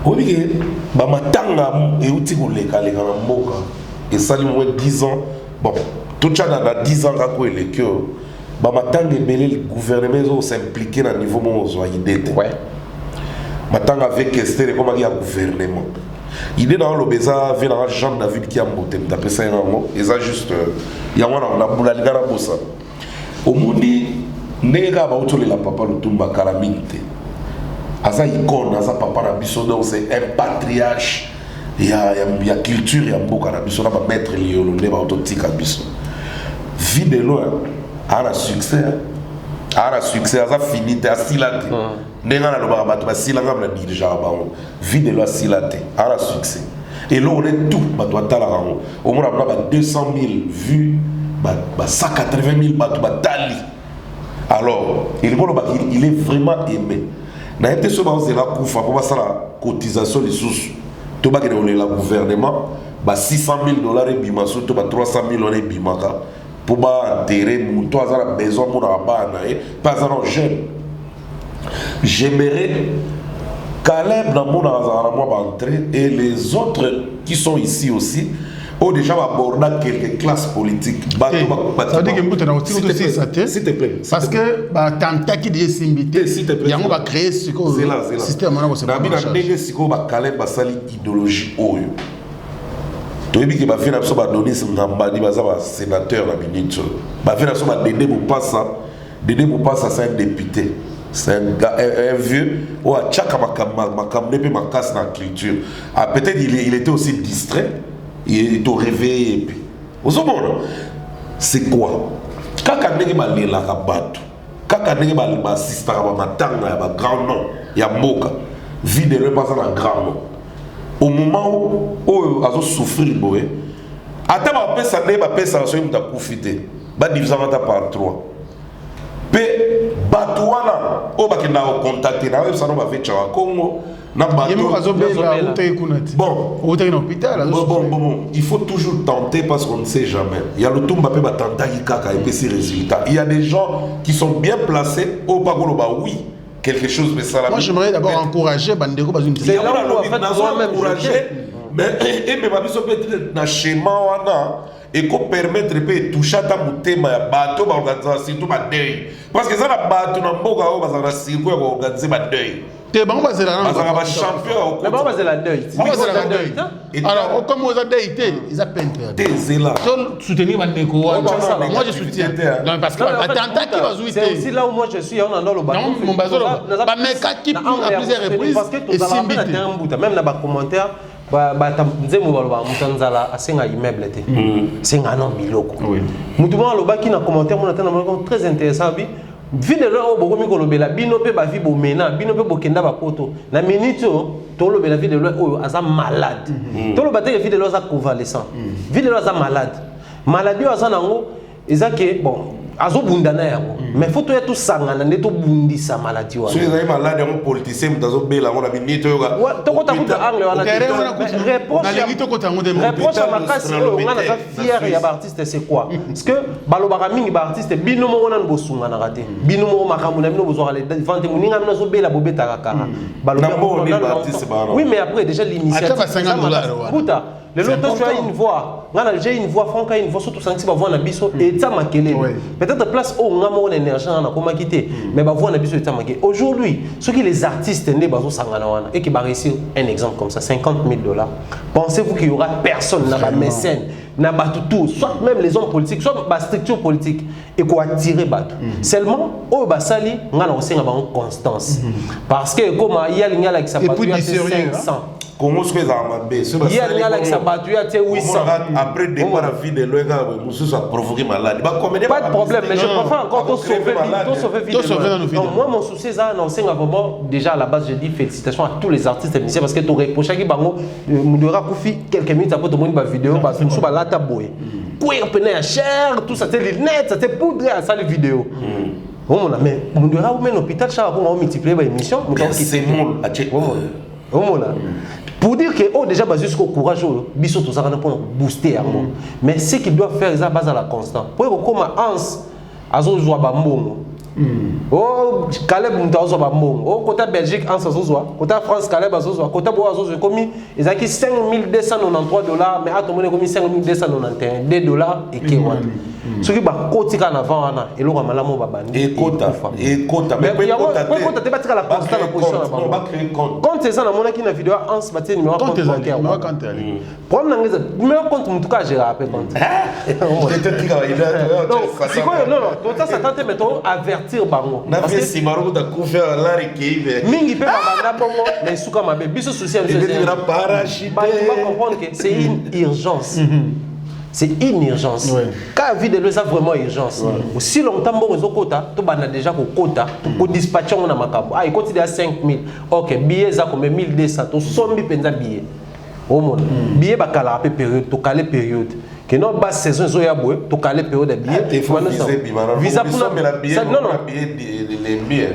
Oui, matanga et outil pour les calés dans la moka. Et ça, il y a 10 ans. Bon, tout ça dans 10 ans, quand il est que matanga le gouvernement s'impliquer dans le niveau où on a idée. Ouais. Matanga avec Esther, comment il y a gouvernement. Il est dans le Béza, il y a Jean David qui a monté. D'après ça, il y a juste. Il y a un boula de Garabosa. Au monde. Nega ba utole la papa Lutumba Kalaminte. Asa icône, asa papa na biso donc c'est un patriarche. Il y a culture, il y a beaucoup na biso na ba mettre liolo ne ba autotika biso. Vie de loin, a la succès. A la succès, asa finité asilate. Nenga na loba ba to silanga na déjà ba. Vie de loin silate, a la succès. Et là on est tout ba to tala rango. Au moins on a 200 000 vues, ba 180 000 ba to tali. Alors, il est vraiment aimé. N'a été sur la coufa pour ça la cotisation des sous. Tout le gouvernement, $600 000 et bimaso, tout $300 000 et bimaka. pour enterrer mon toi ça a besoin pour pas un jeune. J'aimerais Caleb dans mon entrer et les autres qui sont ici aussi ont déjà abordé quelques classes politiques. Ça veut dire que nous avons aussi s'il te plaît. Parce que tant qu'il y a des invités, il y a un créer ce système. Caleb basali idéologie oyo. Tu dis que ma fille n'a pas donné ce ngambadi bazaba sénateur la minute. Ma fille n'a pas donné pour passer c'est un député. C'est un vieux ou à chaque ma casse dans la culture. Peut-être il était aussi distrait, il était réveillé. C'est quoi? Quand on a les la rabattu, quand on a les assistants à ma tanga, il y a un grand nom, il y a Moka, vie de le passant un grand nom. Au moment où on a souffert, attends, on peut s'en aller, on peut s'en aller, on peut profiter. On peut diviser par 3. Pe batouana o bakenda o contacter na web sana ba vecha wa Congo na bateau bon il faut toujours tenter parce qu'on ne sait jamais. Il y a le Tumba pe batanta kaka et puis ses résultats. Il y a des gens qui sont bien placés au bagolo ba oui quelque chose mais ça. Moi j'aimerais d'abord encourager Bandeko bazune. C'est là où en fait moi-même encourager mais et me ba biso peut-être na schéma wana et qu'on permettre de toucher à ta bouteille, bateau, surtout ma deuil. Parce que ça, la bateau, n'a pas organiser ma deuil. T'es bon, c'est la champion. Mais bon, c'est la deuil. Alors, comme vous avez été, ils appellent. T'es là. Soutenir Bandeko. Moi, je soutiens. Non, parce que l'attentat qui va jouer. C'est aussi là où moi je suis, on a dans le bateau. Non, mon bateau. Mais quand qui à plusieurs reprises, parce que tout ça, même dans les commentaires, nzembo baloba mutanzala asenga immeuble te senga non biloko mutumo aloba ki na commentaire mona tana mona très intéressant bi vide lo boko mi kolobela bino pe ba vi bo mena bino pe bokenda ba poto na minute to lobela vide lo oyo aza malade to loba te vide lo aza convalescent vide lo aza maladie aza nango ezake bon azo bundana yango mais faut to tout sangana ne to bundisa maladie wa so les malades un politicien mutazo bela ngona binito yoga to kota kuta angle wana reproche à ma casse on a fier ya artiste c'est quoi parce que balobaka mingi ba artiste bino mo ngona bosunga na raté bino mo makamu na bino bozora les vente muninga mina zo bela bobeta kaka balobaka oui mais après déjà l'initiative kuta le loto tu as une voix j'ai une voix franca une voix surtout sentir ba voix na biso et ça makele peut-être place où on a mon énergie na koma quitter mais ba voix na biso et ça makele aujourd'hui ceux qui les artistes ne bazo sangana wana et qui va réussir un exemple comme ça $50,000 pensez-vous qu'il y aura personne na ba mécène na ba tout soit même les hommes politiques soit ba structure politique et quoi attirer bateau seulement au basali ngana osenga ba constance parce que comme il y a l'ingala qui s'appelle 500 Comment se fait ça il y a l'ingala qui s'appelle 800 après départ la vie de l'oega monsieur ça provoquer maladie pas de problème mais je préfère encore tout sauver moi mon souci c'est ça non c'est vraiment déjà à la base je dis félicitations à tous les artistes et musiciens parce que tu reproches qui bango Moudora Koufi quelques minutes après tout le monde va vidéo parce que nous là taboué courir peine cher tout ça c'est lunettes ça c'est poudre ça les vidéos mais Moudora ou même l'hôpital ça va multiplier les émissions c'est mon pour dire que oh déjà basé sur le courage biso tout ça pour booster mais ce qu'il doit faire c'est base à la constante pour comme Hans azo joie ba mbongo oh Caleb mutazo ba mbongo oh côté Belgique Hans azo joie côté France Caleb azo joie côté bo azo joie comme ils a qui $5,293 mais à tout monde comme $5,291 $2 et qui what ce qui va côté en avant wana et le ramalamu ba bandi et quota mais quota te batika la constante la position quand c'est ça na mona ki na vidéo Hans batie numéro compte bancaire problème ngeza numéro compte mutuka gérer après compte non tout ça tente mettons avertir bango parce que si maro da couvert la rikive mingi pe banda bongo mais suka mabe biso social comprendre que c'est une urgence. C'est une urgence. Quand vie de l'eau, c'est vraiment urgence. Si longtemps, on a déjà pour dispatcher on a macabo. Ah, il continue à 5,000. Ok, billet ça comme 1,200. Tu sommes bien billets. Au monde. Billet bakala période, tu calé période. que non bas saison zo ya boy to calé période billet visa pour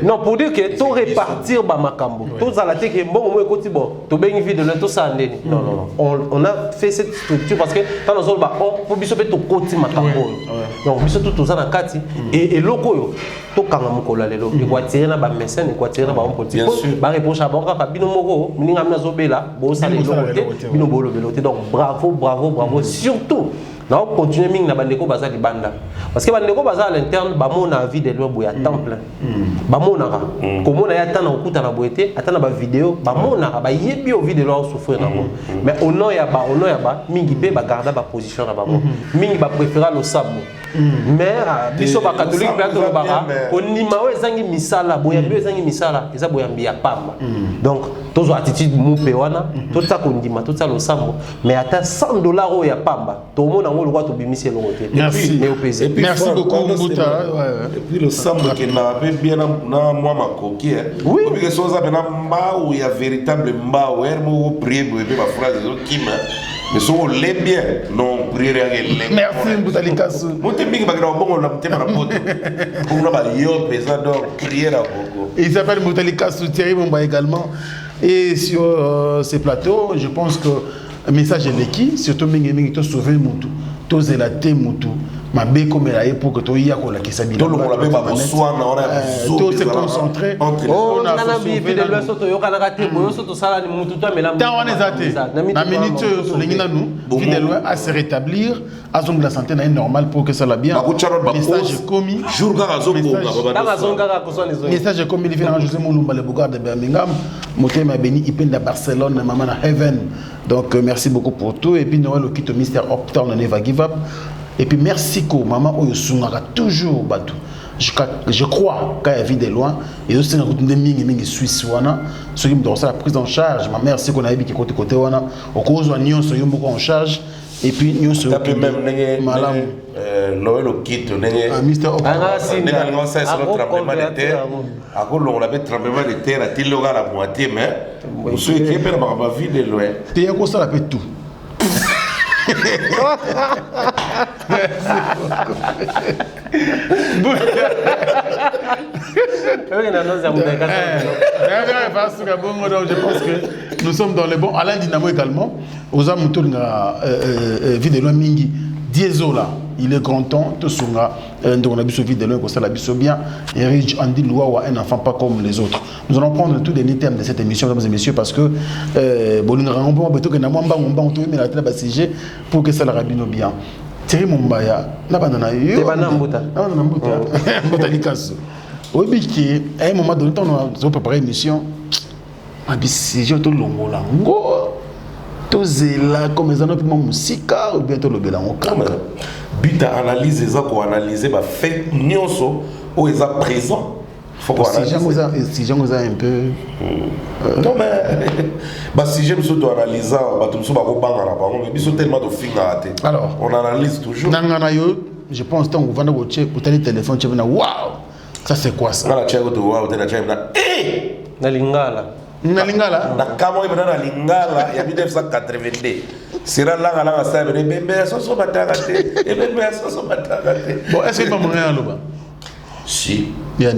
non pour dire que to répartir ba makambo to za la te que bon moi côté bon to bengi vie de le to ça non on a fait cette structure parce que dans nos ba on pour biso pe to côté makambo donc biso tout ça na kati et loko yo to kanga mukola lelo et quoi tirer na ba médecin et quoi tirer na ba homme politique ba reproche à bon ka bino moko mininga na zo bela bo ça les lokote bino bolo belote donc bravo surtout non continuer ming na bandeko baza di banda parce que bandeko baza à l'interne ba mon avis de loin boya temps plein ba monaka comment na ya temps na okuta na boete atana ba vidéo ba monaka ba yebi au vidéo loin souffrir na mais au nom ya ba mingi pe ba garder ba position na ba mingi ba préférer le sabo mais biso ba catholique ba to ba onima we zangi misala boya be zangi misala eza boya mbia pamba donc tozo attitude mu pe wana to ta kondima to ta lo sabo mais ata $100 ya pamba to mona ngolo kwa to bimisi lo côté merci merci beaucoup Mbuta et puis le samba qui n'a pas bien na moi ma coquille oui parce que ça bena mba où il y a véritable mba où elle mo prier pour ba phrase qui mais so les bien non prier rien merci Mbuta Likasu monte mingi bakira bongo na mtema na poto pour na ba yo pesa donc prier à beaucoup il s'appelle Mbuta Likasu Thierry Momba également et sur ces plateaux je pense que le message est l'équipe surtout mingi to sauver mutu to zelaté mutu mabe comme la pour que to ya ko la kisabila to lo la be ba bonsoir na ora to se concentrer on a sauvé de l'ouest to yo kana kati boyo so to sala ni mutu to mela ta wana zate na minute to lingina nous fidèle à se rétablir à zone de la santé na normal pour que ça la bien message est commis jour ga zo ko message est commis le José Moulumba le Bougar de Birmingham motema beni ipenda Barcelone maman na Heaven donc merci beaucoup pour tout et puis Noël au kit Mr Uptown on never give up et puis merci ko maman oyosungaka toujours batou je crois quand il y a vie de loin et aussi na kutunde mingi Suisse wana ceux qui me donnent la prise en charge ma mère c'est qu'on a eu qui côté wana au cause wa nyonso yo moko en charge et puis nyonso yo même malam Noël au kit Mr Uptown on ça sur le tremblement de terre à cause on avait tremblement de terre à tiloga la moitié mais ceux qui perdent ma vie de loin tu y a quoi ça la fait tout je pense que nous sommes dans le bon. Alain Dynamo également. Aux amoutons vidéo mingi diesola. Il est grand temps tout sunga on a vu ce vidéo comme ça la biso bien et Rich Andy Loua un enfant pas comme les autres. Nous allons prendre tous les thèmes de cette émission mesdames et messieurs parce que bolinga ngomba beto que na mwamba ngomba on tourne la télé basige pour que ça la rabino bien. Thierry Mombaya na banana yo. Tebana Mbuta. Na Mbuta. Mbuta Likasu. Obi qui à un moment donné on a préparé émission. Abisige to longola ngo. Tozela comme les années pour musika ou bien to lobela ngokama. But à analyser ça pour analyser bah fait nyonso ou est présent faut qu'on analyse si j'en un peu non mais bah si j'aime surtout analyser bah tout ça va rebanga là par contre mais ils sont tellement de films à rater alors on analyse toujours nangana yo je pense tant on va dans votre pour télé téléphone tu vas waouh ça c'est quoi ça la chèque de waouh de la chèque na na lingala na kamo ibana na lingala ya 1982 sera là là ça bébé so batagate et bébé so batagate bon est-ce que pas moyen là-bas si bien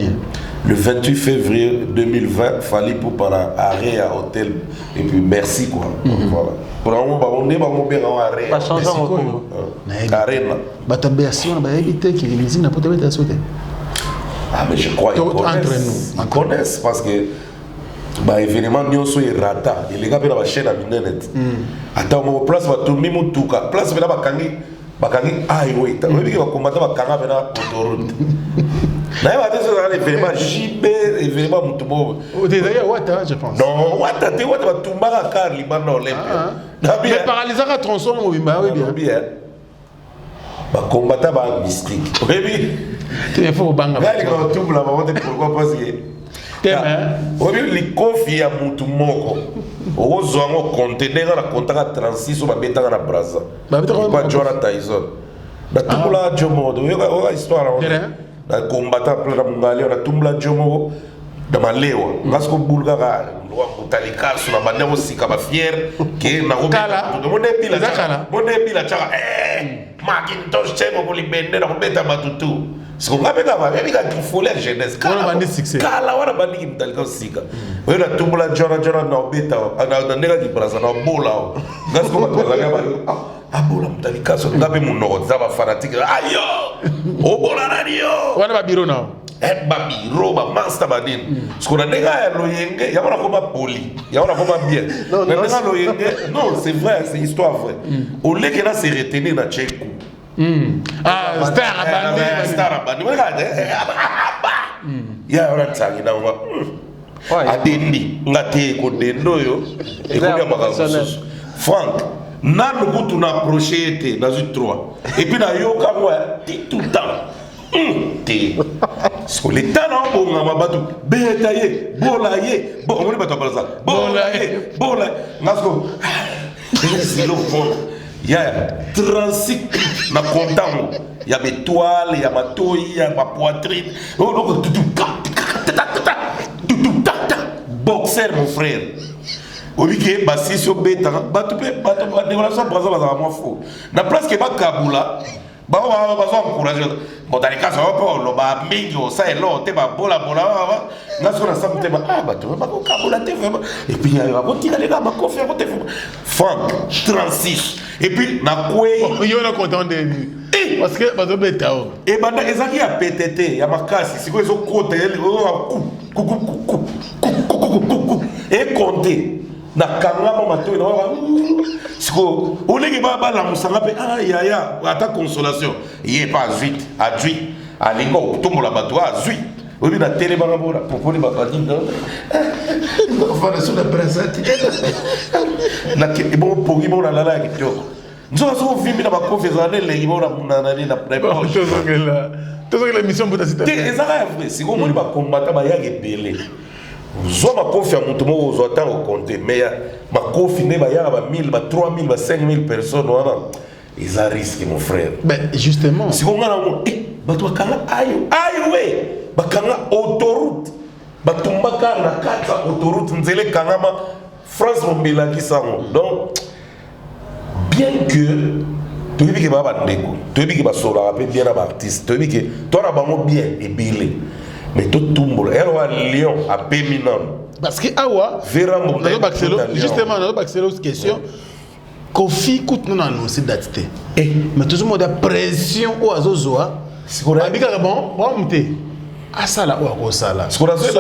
le 28 février 2020 fallait pour par arrêt à hôtel et puis merci quoi voilà pour on est pas bien en arrêt pas changer arena batabéation ba éviter que les n'a pas de sauter ah mais je crois ils connaissent parce que bah événement nyonso est rata et les gars pe na ba chaîne à internet ata mo place ba tourner mutuka place pe na bakangi highway ta obi ke ba combattre ba kanga pe na autoroute na ba te so na événement JB événement mutubo o d'ailleurs wata je pense non wata ba tumbaka car libanda olympia mais paralysera tronçon mo bimba oui bien ba combattre ba mystique obi il faut banga ba ko tumba ba wote pourquoi parce que obi likofi ya mutu moko okozwa ngo conteneur na kontaka 36 oyo babetaka na Brazza ba Joana Tyson batumbula jomo oyo histoire na combattant plein na mungali na tumbula jomo dans ma léo parce que bulgara loi mutalika sur la bande aussi kaba fier que na robeta mon epila chaka Macintosh chemo pour libender na robeta matutu ce qu'on appelle là mais il faut la jeunesse kala wana bandi mutalika sika on a tumbula jora na robeta na ndega di braza na bola parce que la bola mutalika so ngabe muno zaba fanatique ayo o bola radio wana ba biro na babiro master badin parce qu'on a des gars loyenge ya wana koma poli ya wana koma bien mais nga loyenge non c'est vrai c'est histoire vraie au lieu que là c'est retenir na cheku star bandi regarde ya wana tsangi na wa adendi ngate ko dendo yo e ko ya makaso Franck nanu kutu na prochete na 3 et puis na yo ka moi tout le temps parce que l'État n'a pas de bateau, bétaillé, bolaye, bon, on est pas ça, bolaye, c'est le fond. Il y a 36 na content, il y a mes toiles, il y a ma toile, il y a ma poitrine, boxer mon frère. Obligé, bassi sur bêta, décoration par exemple, ça va moins faux. Na place que ba Kaboula. Bah on va encourager bon dans les cas ça va pas le ba mingi ça est là te ba bola na so na ça te ba ah bah tu vas pas Kaboula te vraiment et puis il va continuer les gars ma confiance te Franck 36 et puis na quoi il y a content de parce que ba do beta et banda ezaki ya PTT ya makasi siko ezo côté et compter na kangama mato na siko oleki ba la musanga pe ah ya ata consolation il est pas vite adui alingo tombola bato azui obi na télé banga bola popoli ba badi non va sur la présente na ke bon pogi bon la la ki to nzo so vimi na ba confesseur ne le bon na na tout ça que l'émission peut citer ezaka vrai siko moni ba combattre ba ya gebele zo makofi ya mutu moko ozwa ntango okonte mais makofi nde bayaka ba 1000 ba 3000 ba 5000 personnes wana eza risque mon frère ben justement siko nga nango bato bakanga ayo we bakanga autoroute batumbaka na kati ya autoroute nzela ekangama France mombelaki sango donc bien que toyebi ke baa bandeko toyebi ke basolaka mpe bien na baartiste toyebi ke twana bango bien ebele mais tout tumbola elle wa lion a péminam parce que awa Vérambo justement dans baxelo question Kofi coûte non annoncé date mais tout le monde a pression au azozoa abika bon monter à ça là ou à ça là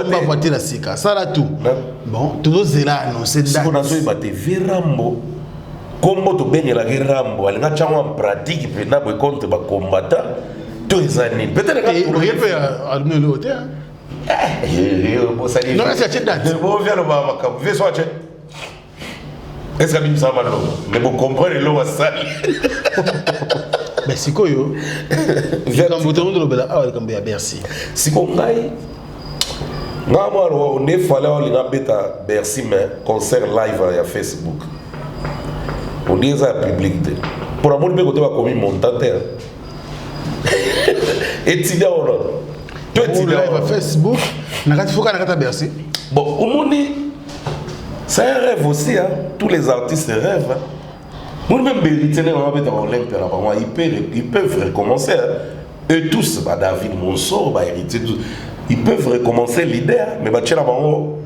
pas voiture la sika ça là tout bon tout zela annoncé date ce qu'on a fait battre Vérambo comme to bengela Vérambo alinga chango en pratique pe na boy contre ba combattant tous les années peut-être que il peut allumer le hôtel non c'est date bon vient le ba makam ve so ache est-ce que ça va là mais vous comprenez l'eau ça mais c'est quoi yo quand vous tournez le bela ah comme bien Bercy si qu'on ngai nga moi on est fallait on a beta Bercy mais concert live à Facebook on dit ça public pour amour be côté va comme montant étudiant on tout live à Facebook nakati foka nakata Bercy bon on dit c'est un rêve aussi hein tous les artistes rêvent hein. Nous même mériter on va mettre en Olympia là ils peuvent recommencer hein. Eux tous bah David Monceau bah héritier ils peuvent recommencer l'idée mais bah tiens là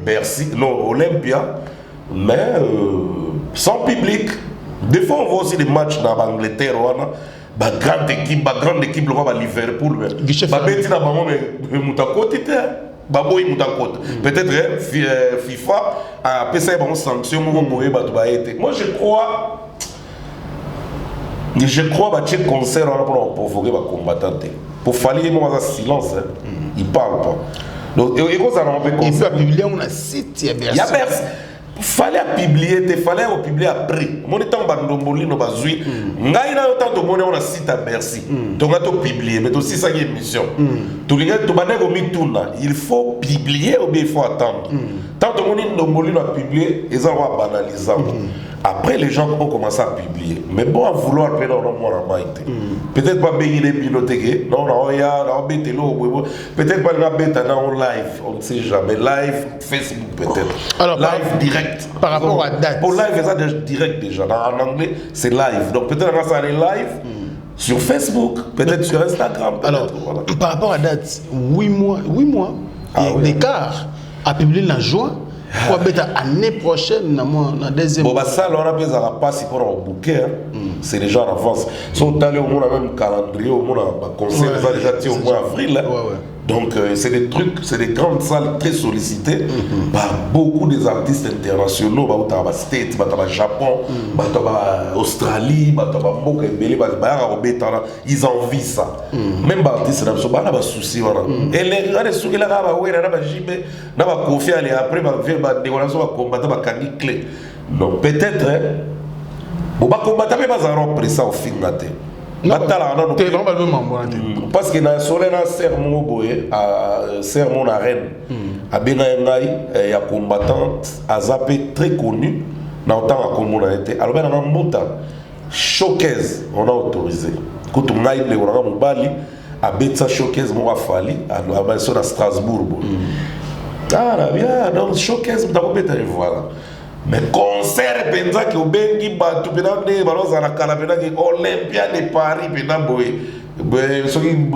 Bercy non Olympia mais sans public. Des fois on voit aussi des matchs dans l'Angleterre bah grande équipe le va Liverpool bah beti na bango mais mutakote bah boy mutakote peut-être FIFA a passé bon sanction mo boye ba to ba été moi je crois bah ce concert pour provoquer ba combattant pour fallir moi silence il parle pas donc et quoi ça on peut publier on a site il y a fallait publier te fallait publier après mon temps bandomboli no bazui ngai na autant de monnaie on a site à Bercy donc to publier mais aussi ça qui émission tout les gars to banego mituna il faut publier ou bien il faut attendre tant de monnaie ndomboli no publier ils en va banaliser Après, les gens ont commencé à publier. Mais bon, à vouloir, peut-être pas payer les bibliothèques. Non, peut-être pas en live. On ne sait jamais. Live, Facebook peut-être. Alors, live direct. Par rapport à date. Pour live, ça direct déjà. En anglais, c'est live. Donc peut-être que ça allait live sur Facebook, peut-être sur Instagram. Alors, voilà. Par rapport à date, 8 mois d'écart à publier en juin. Pour l'année prochaine, dans la deuxième. Bon, ça, on a besoin de passer pour un bouquet. C'est déjà en avance. Si on a le même calendrier, on a conseil, ça déjà tiré au mois d'avril. Donc, c'est des trucs, c'est des grandes salles très sollicitées par beaucoup des artistes internationaux. Bah, States, bah, Japon, bah, Australie, bah, ils envient ça. Même les artistes, ils n'ont pas de soucis. Et les gens qui sont là, ils ont confié à après, ils vont combattre les clés. Donc, peut-être, on va combattre, mais pas en pressant au film. Parce que dans le soleil, sermon à Rennes, à Benaï, il y a un combattant très connu dans le temps où on a été. Alors, dans un temps, showcase, on a autorisé. Quand on a été au Bali, à Betsa showcase, on a fallu, à Strasbourg. Ah, bien, donc showcase, on a été voilà. Mais concert penza ki obengi batu pena ne baloza na kala pena ki Olympia de Paris pena boy soki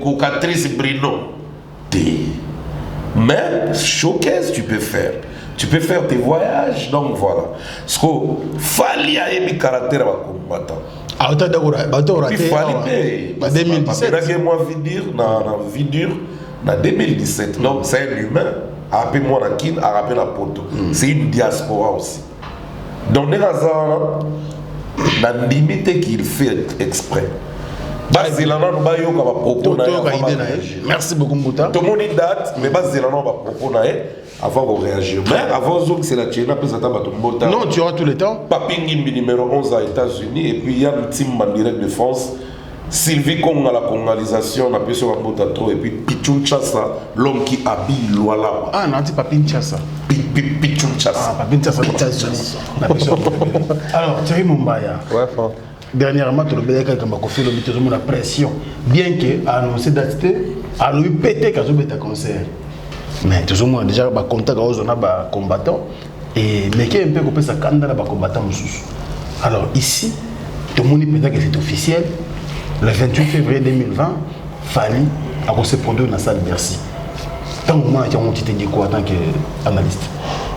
cocatrice Brino. Mais showcase tu peux faire tes voyages, donc voilà. Ce qu'on fallait à émi caractère à combattant. Ah, tu as il fallait en 2017. Moi vidure en 2017. Donc c'est un humain. Appelez-moi la kin, rappelez la poto. C'est une diaspora aussi. Donc, les gens, la limite qu'il fait exprès. Merci beaucoup, Mouta. Tout le monde date, mais Zélanda va proposer avant de réagir. Mais avant, c'est la Tchéna, puis ça va. Non, tu auras tout le temps. Papingimbi numéro 11 aux États-Unis, et puis il y a un team en direct de France. Sylvie Kong à la congolalisation, on a pu se rapporter trop, et puis Pichun Chassa, l'homme qui habille Loala. Ah, non, c'est Papin Chassa. Pichun Chassa. Ah, Papin Chassa, États-Unis. Alors, Thierry Mumbaya. Ouais, fort. Dernièrement, tu as fait la pression. Bien que annoncé date, a lui pété quand tu as concert. Mais tout le monde déjà contact aux combattants. Et mais qui est un peu coupé sa candidat à combattant. Alors ici, tout le monde peut-être que c'est officiel. Le 28 février 2020, Fally a se produit dans la salle de Bercy. Tant que moi, tu as dit quoi en tant qu'analyste?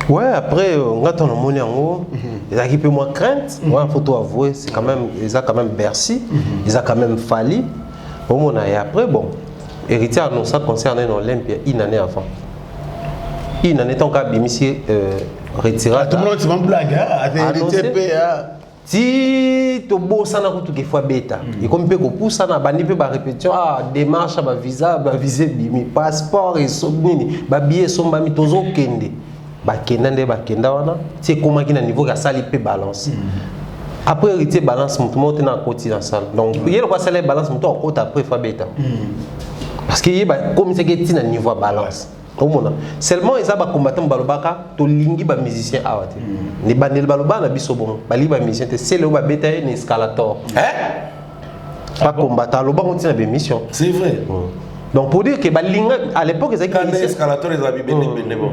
Ouais, après, on a ton monnaie en haut. Ils ont un peu moins crainte. Moi, il faut avouer, c'est quand même, ils ont quand même Bercy. Ils ont quand même Fally. Et après, bon, héritier annoncé concernant l'Olympia une année avant. Une année tant qu'à Bimissi retiré. Tout le monde se met en blague, hein? Si tu bosses na kutu fois bêta et comme peut qu'on pousse na bandi peut ba répétition démarche ba visa ba visé bimi passeport et so nini ba billet so mami tozo kende ba kenda wana c'est comment qui na niveau ka sali pe balance après héritier balance tout monde na côté dans salle donc il y a quoi salaire balance tout en côté après fois bêta parce que comme c'est que na niveau balance seulement ils ont combattant balobaka to lingi ba musicien awate ni bandel baloba na biso bon bali ba musicien c'est le ba beta ni escalator pas combattant loba on tient ba mission c'est vrai donc pour dire que balinga à l'époque ils avaient escalator ils avaient bien bon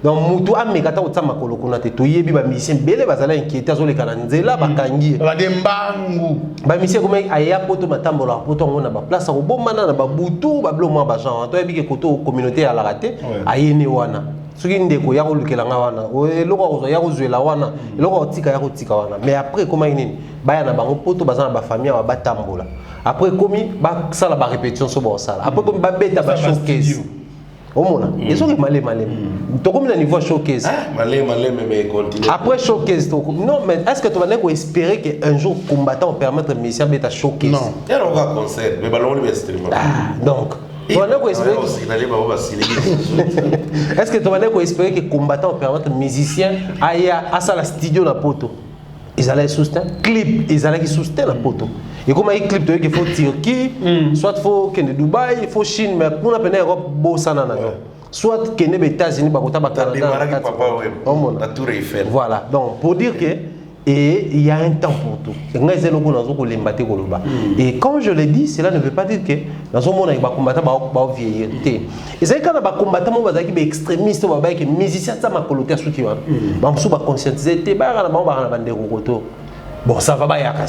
donc mutu amekata otama kolokuna te to yebi ba musicien bele bazala inquiété zo le kananzela bakangi ba dembangu ba musicien comme aya poto matambola poto ngona ba place ko bomana na ba butu ba bloma ba genre to yebi ke koto communauté à la raté ayene wana soki ndeko ya kolukela nga wana eloko ko ya kozwela wana eloko otika ya kotika wana mais après comment nini baya na bango poto bazana ba famille ba batambola après komi ba sala ba répétition so ba sala après komi ba beta ba showcase Omona, ils sont malés. Tu comme le niveau showcase. Malé, mais continue. Après showcase, non, mais est-ce que tu vas espérer qu'un jour combattant permettre de Messia de showcase? Non. Il y a un concert, mais ballon le stream. Donc, tu vas espérer. Est-ce que tu vas espérer que combattant permettre de musicien aille à la studio la poto? Ils allaient soutenir clip, ils allaient soutenir la poto. Et comme il clip il faut Turquie, soit il faut Dubaï, il faut Chine, mais pour la peine Europe, bossana soit qu'il y ait des États-Unis, Canada. Voilà. Donc pour dire que Et il y a un temps pour tout. Et quand je le dis, cela ne veut pas dire que dans un monde où les combattants vont vieillir. Et c'est quand les combattants vont être extrémistes, les musiciens vont être conscientisés, ils vont conscientiser. Bon, ça va pas y aller.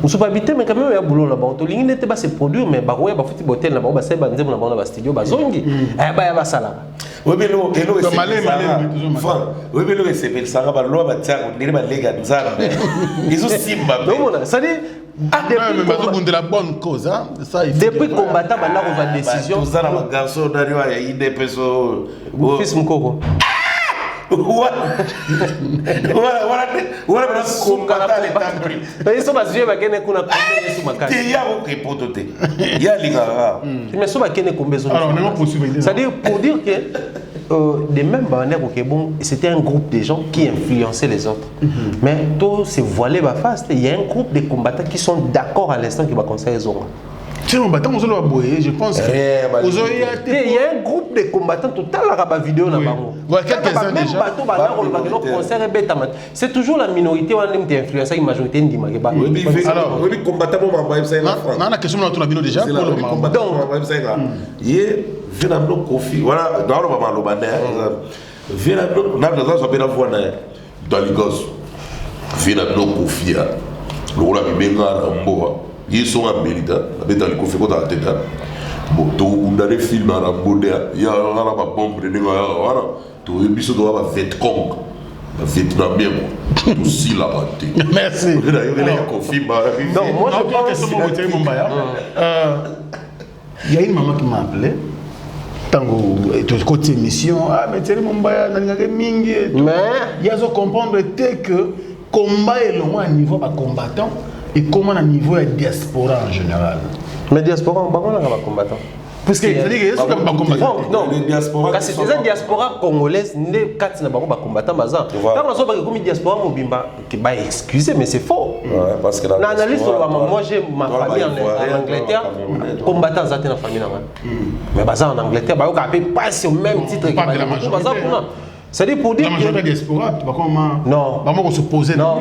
On ne peut pas habiter, mais quand même, il y a un boulot là-bas. On ne peut pas se produire, mais il y a un hôtel là-bas, il y a un studio, il y a un salaire. Oui, mais l'eau est oui, mais l'eau est c'est ça va l'eau va tirer on dirait les gars ils ont simba ça dit mais de la bonne cause hein ça depuis combattant banda on va décision ça na garçon d'ailleurs il y a des personnes fils mukoko voilà combattant les temps ils sont basés ba kene kuna kombe sur makasi il y a aucun potote il y a les gars mais so ba kene kombe zo alors on est possible c'est à dire pour dire que des mêmes manières au bon c'était un groupe de gens qui influençaient les autres mais tout se voilé ba face il y a un groupe de combattants qui sont d'accord à l'instant qui va conseiller zonga. Je pense qu'il y a un groupe de combattants total à vidéo quelques-uns déjà. C'est toujours la minorité qui est influencée la majorité. Alors, les combattants on a question dans ton déjà pour le moment. Donc, Kofi, voilà, dans le moment, dans les gosses, Kofi, ils sont en mérite, dans les conflits dans la tête. Bon, dans les films, il y a un bombe de tout le biseau doit avoir Vietcong, Vietnamien, tout si la bataille. Merci. Donc, moi je pense que il y a une maman qui m'a appelé. Tango côté émission ah mais Thierry Mumbaya n'angake mingi mais il y a à comprendre que combat est loin à niveau pas combattant et comment à niveau de diaspora en général. Mais diaspora on pas combattant. Parce que c'est-à-dire que c'est pas combattant. Non, les diaspora. Parce que c'est diaspora congolaise ne quatre na ba combattant bazan. Quand on soit comme diaspora mobimba qui ba excuser mais c'est faux. Ouais, parce que l'analyse moi j'ai ma famille en Angleterre combattant za na famille na. Mais bazan en Angleterre ba ka pas au même titre que bazan pour c'est-à-dire pour dire la majorité diaspora tu vas comment non bah moi se poser non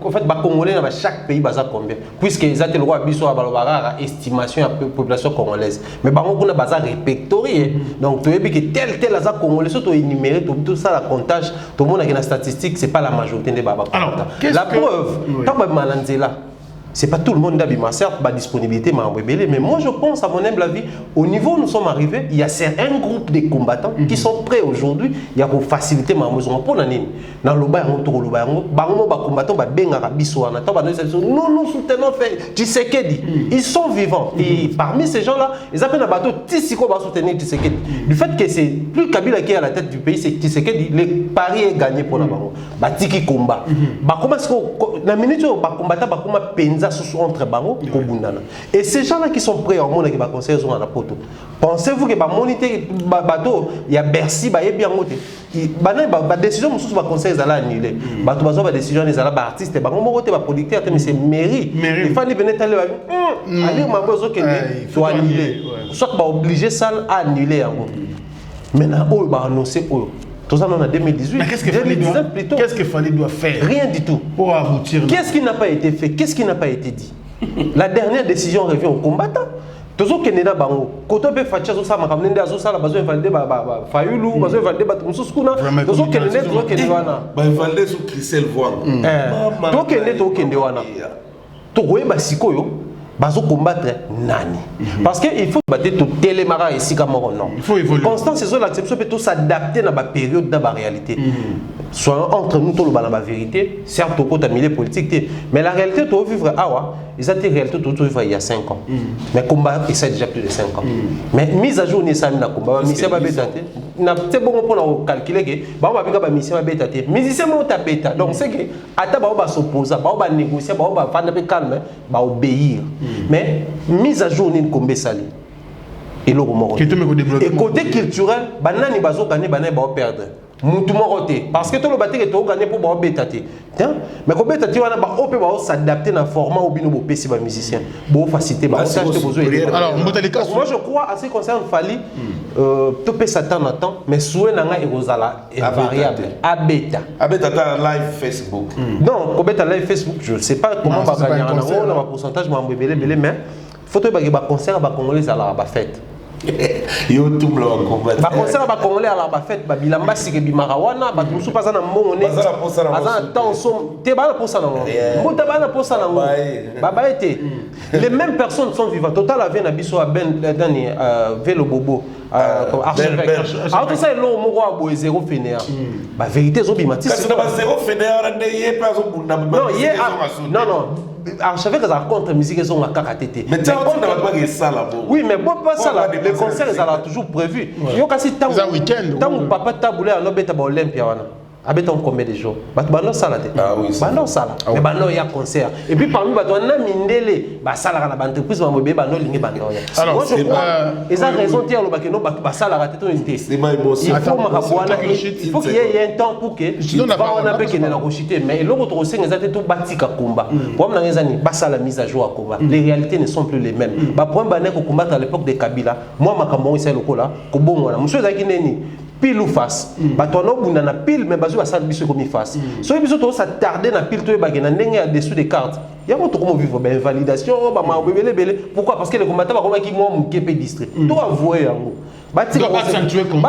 en fait ba congolais dans chaque pays baza combien puisque ils ont le droit biso ba estimation à population congolaise mais ba ngona baza répertorié donc tu veux que tel aza congolais surtout énuméré tout ça la comptage tout le monde a une statistique c'est pas la majorité des baba la preuve tant ba malanzela c'est pas tout le monde d'abima, certes, la disponibilité mais moi je pense, à mon humble avis, au niveau où nous sommes arrivés, il y a un groupe de combattants qui sont prêts aujourd'hui, il y a pour faciliter ma maison. Pour l'année, dans le bas, on tourne le bas, combattants, nous soutenons Tshisekedi. Ils sont vivants. Et parmi ces gens-là, ils appellent un bateau Tshiseko va soutenir Tshisekedi. Du fait que c'est plus Kabila qui est à la tête du pays, c'est Tshisekedi, le pari est gagné pour la banque. Batiki combat. Comment est-ce que la minute où les combattants entre bango et ces gens-là qui sont prêts au monde qui va conseiller sur la poto. Pensez-vous que ba moniter bateau il y a Bercy ba yebi yango te ba décision mususu ba conseiller za la annuler bato bazo ba décision les ala ba artiste ba ngomoko te ba producteur te mais c'est mairie il fallait venir taller aller mambozo que to annuler soit ba obligé salle à annuler yango maintenant oh ba annoncer oh. Tout ça, on a 2018. Mais qu'est-ce que Fali doit faire? Rien du tout. Pour aboutir. Qu'est-ce qui n'a pas été fait? Qu'est-ce qui n'a pas été dit? La dernière décision revient aux combattants. Toujours que Neda Bango, quand on peut faire ça, ça m'a ramené à ça, la besoin de valider Fayoulou, besoin de valider Batumouskouna. Toujours que Neda, toujours que Neda. Valider sur Christelle Voix. Toujours que Neda, toujours que Neda. Toujours que Basikoyo. Bazo combattre nani parce que il faut battre tout télémara ici comme non il faut évoluer constant c'est ça l'acceptation peut tout s'adapter dans la période dans la réalité soit entre nous tout le la vérité certes au côté milieu politique mais la réalité tout vivre awa ils ont été réalité tout vivre il y a 5 ans mais combat et ça déjà plus de 5 ans mais mise à jour ni ça na combat mission ba betaté na c'est bon pour calculer que ba bika ba mission ba betaté musicien mo ta beta donc c'est que ata ba s'opposer ba négocier ba fanda pe calme ba obéir. Mais mise à jour ni kombe sali et côté culturel banani bazo gagner banani ba perdre mutu moroté parce que tout le baté que to gagner pour ba betaté mais ko betaté wana ba opé ba s'adapter na format ou bino bo pesi ba musicien bo faciliter ba tâche besoin alors moi je crois à ce qui concerne Fali topé Satan attend mais souhait nanga ekozala variable abeta live Facebook non obeta live Facebook je sais pas comment va gagner on a un pourcentage mais mais photo ba concert ba congolais à la fête yo tout le combat ba concert ba congolais à la fête ba bilamba sike bimara wana ba musu pas na mbongo ne bazana temps te ba pour ça non mbota ba na pour ça non ba été les mêmes personnes sont vivantes total avait na biso ben dani vélo bobo archevêque tout ça lo moko abo zéro fainéant ba vérité zo bimati c'est pas zéro fainéant on est pas zo bunda non archevêque ça contre musique ils ont à kakatete mais tu pas ça là oui mais bon pas ça là les concerts ils ont toujours prévu yo kasi tant papa taboulé à l'obeta ba Olympia wana abeta on combien de jours bano sala te bano sala mais bano ya concert et puis parmi bato na mindele ba sala na ba entreprise ba mobe bano lingi bano ya alors c'est ils ont raison tiens lo bakeno ba sala te to inte c'est pas impossible il faut qu'il y ait un temps pour que on a pas que na rochiter mais le retour c'est exactement tout batika combat comme na ngezani ba sala mise à jour à combat les réalités ne sont plus les mêmes ba point bané ko combattre à l'époque de Kabila moi makambo isa lokola ko bongo monsieur zaki neni pile ou face bato no bunda na pile mais bazo basala biso comme face so biso to s'attarder na pile to ba gena ndenge ya dessous des cartes ya moto comment vivre ben validation ba ma belé pourquoi parce que les combattants ba comme qui moi mon kepe distrait to avouer yango batika accentuer comme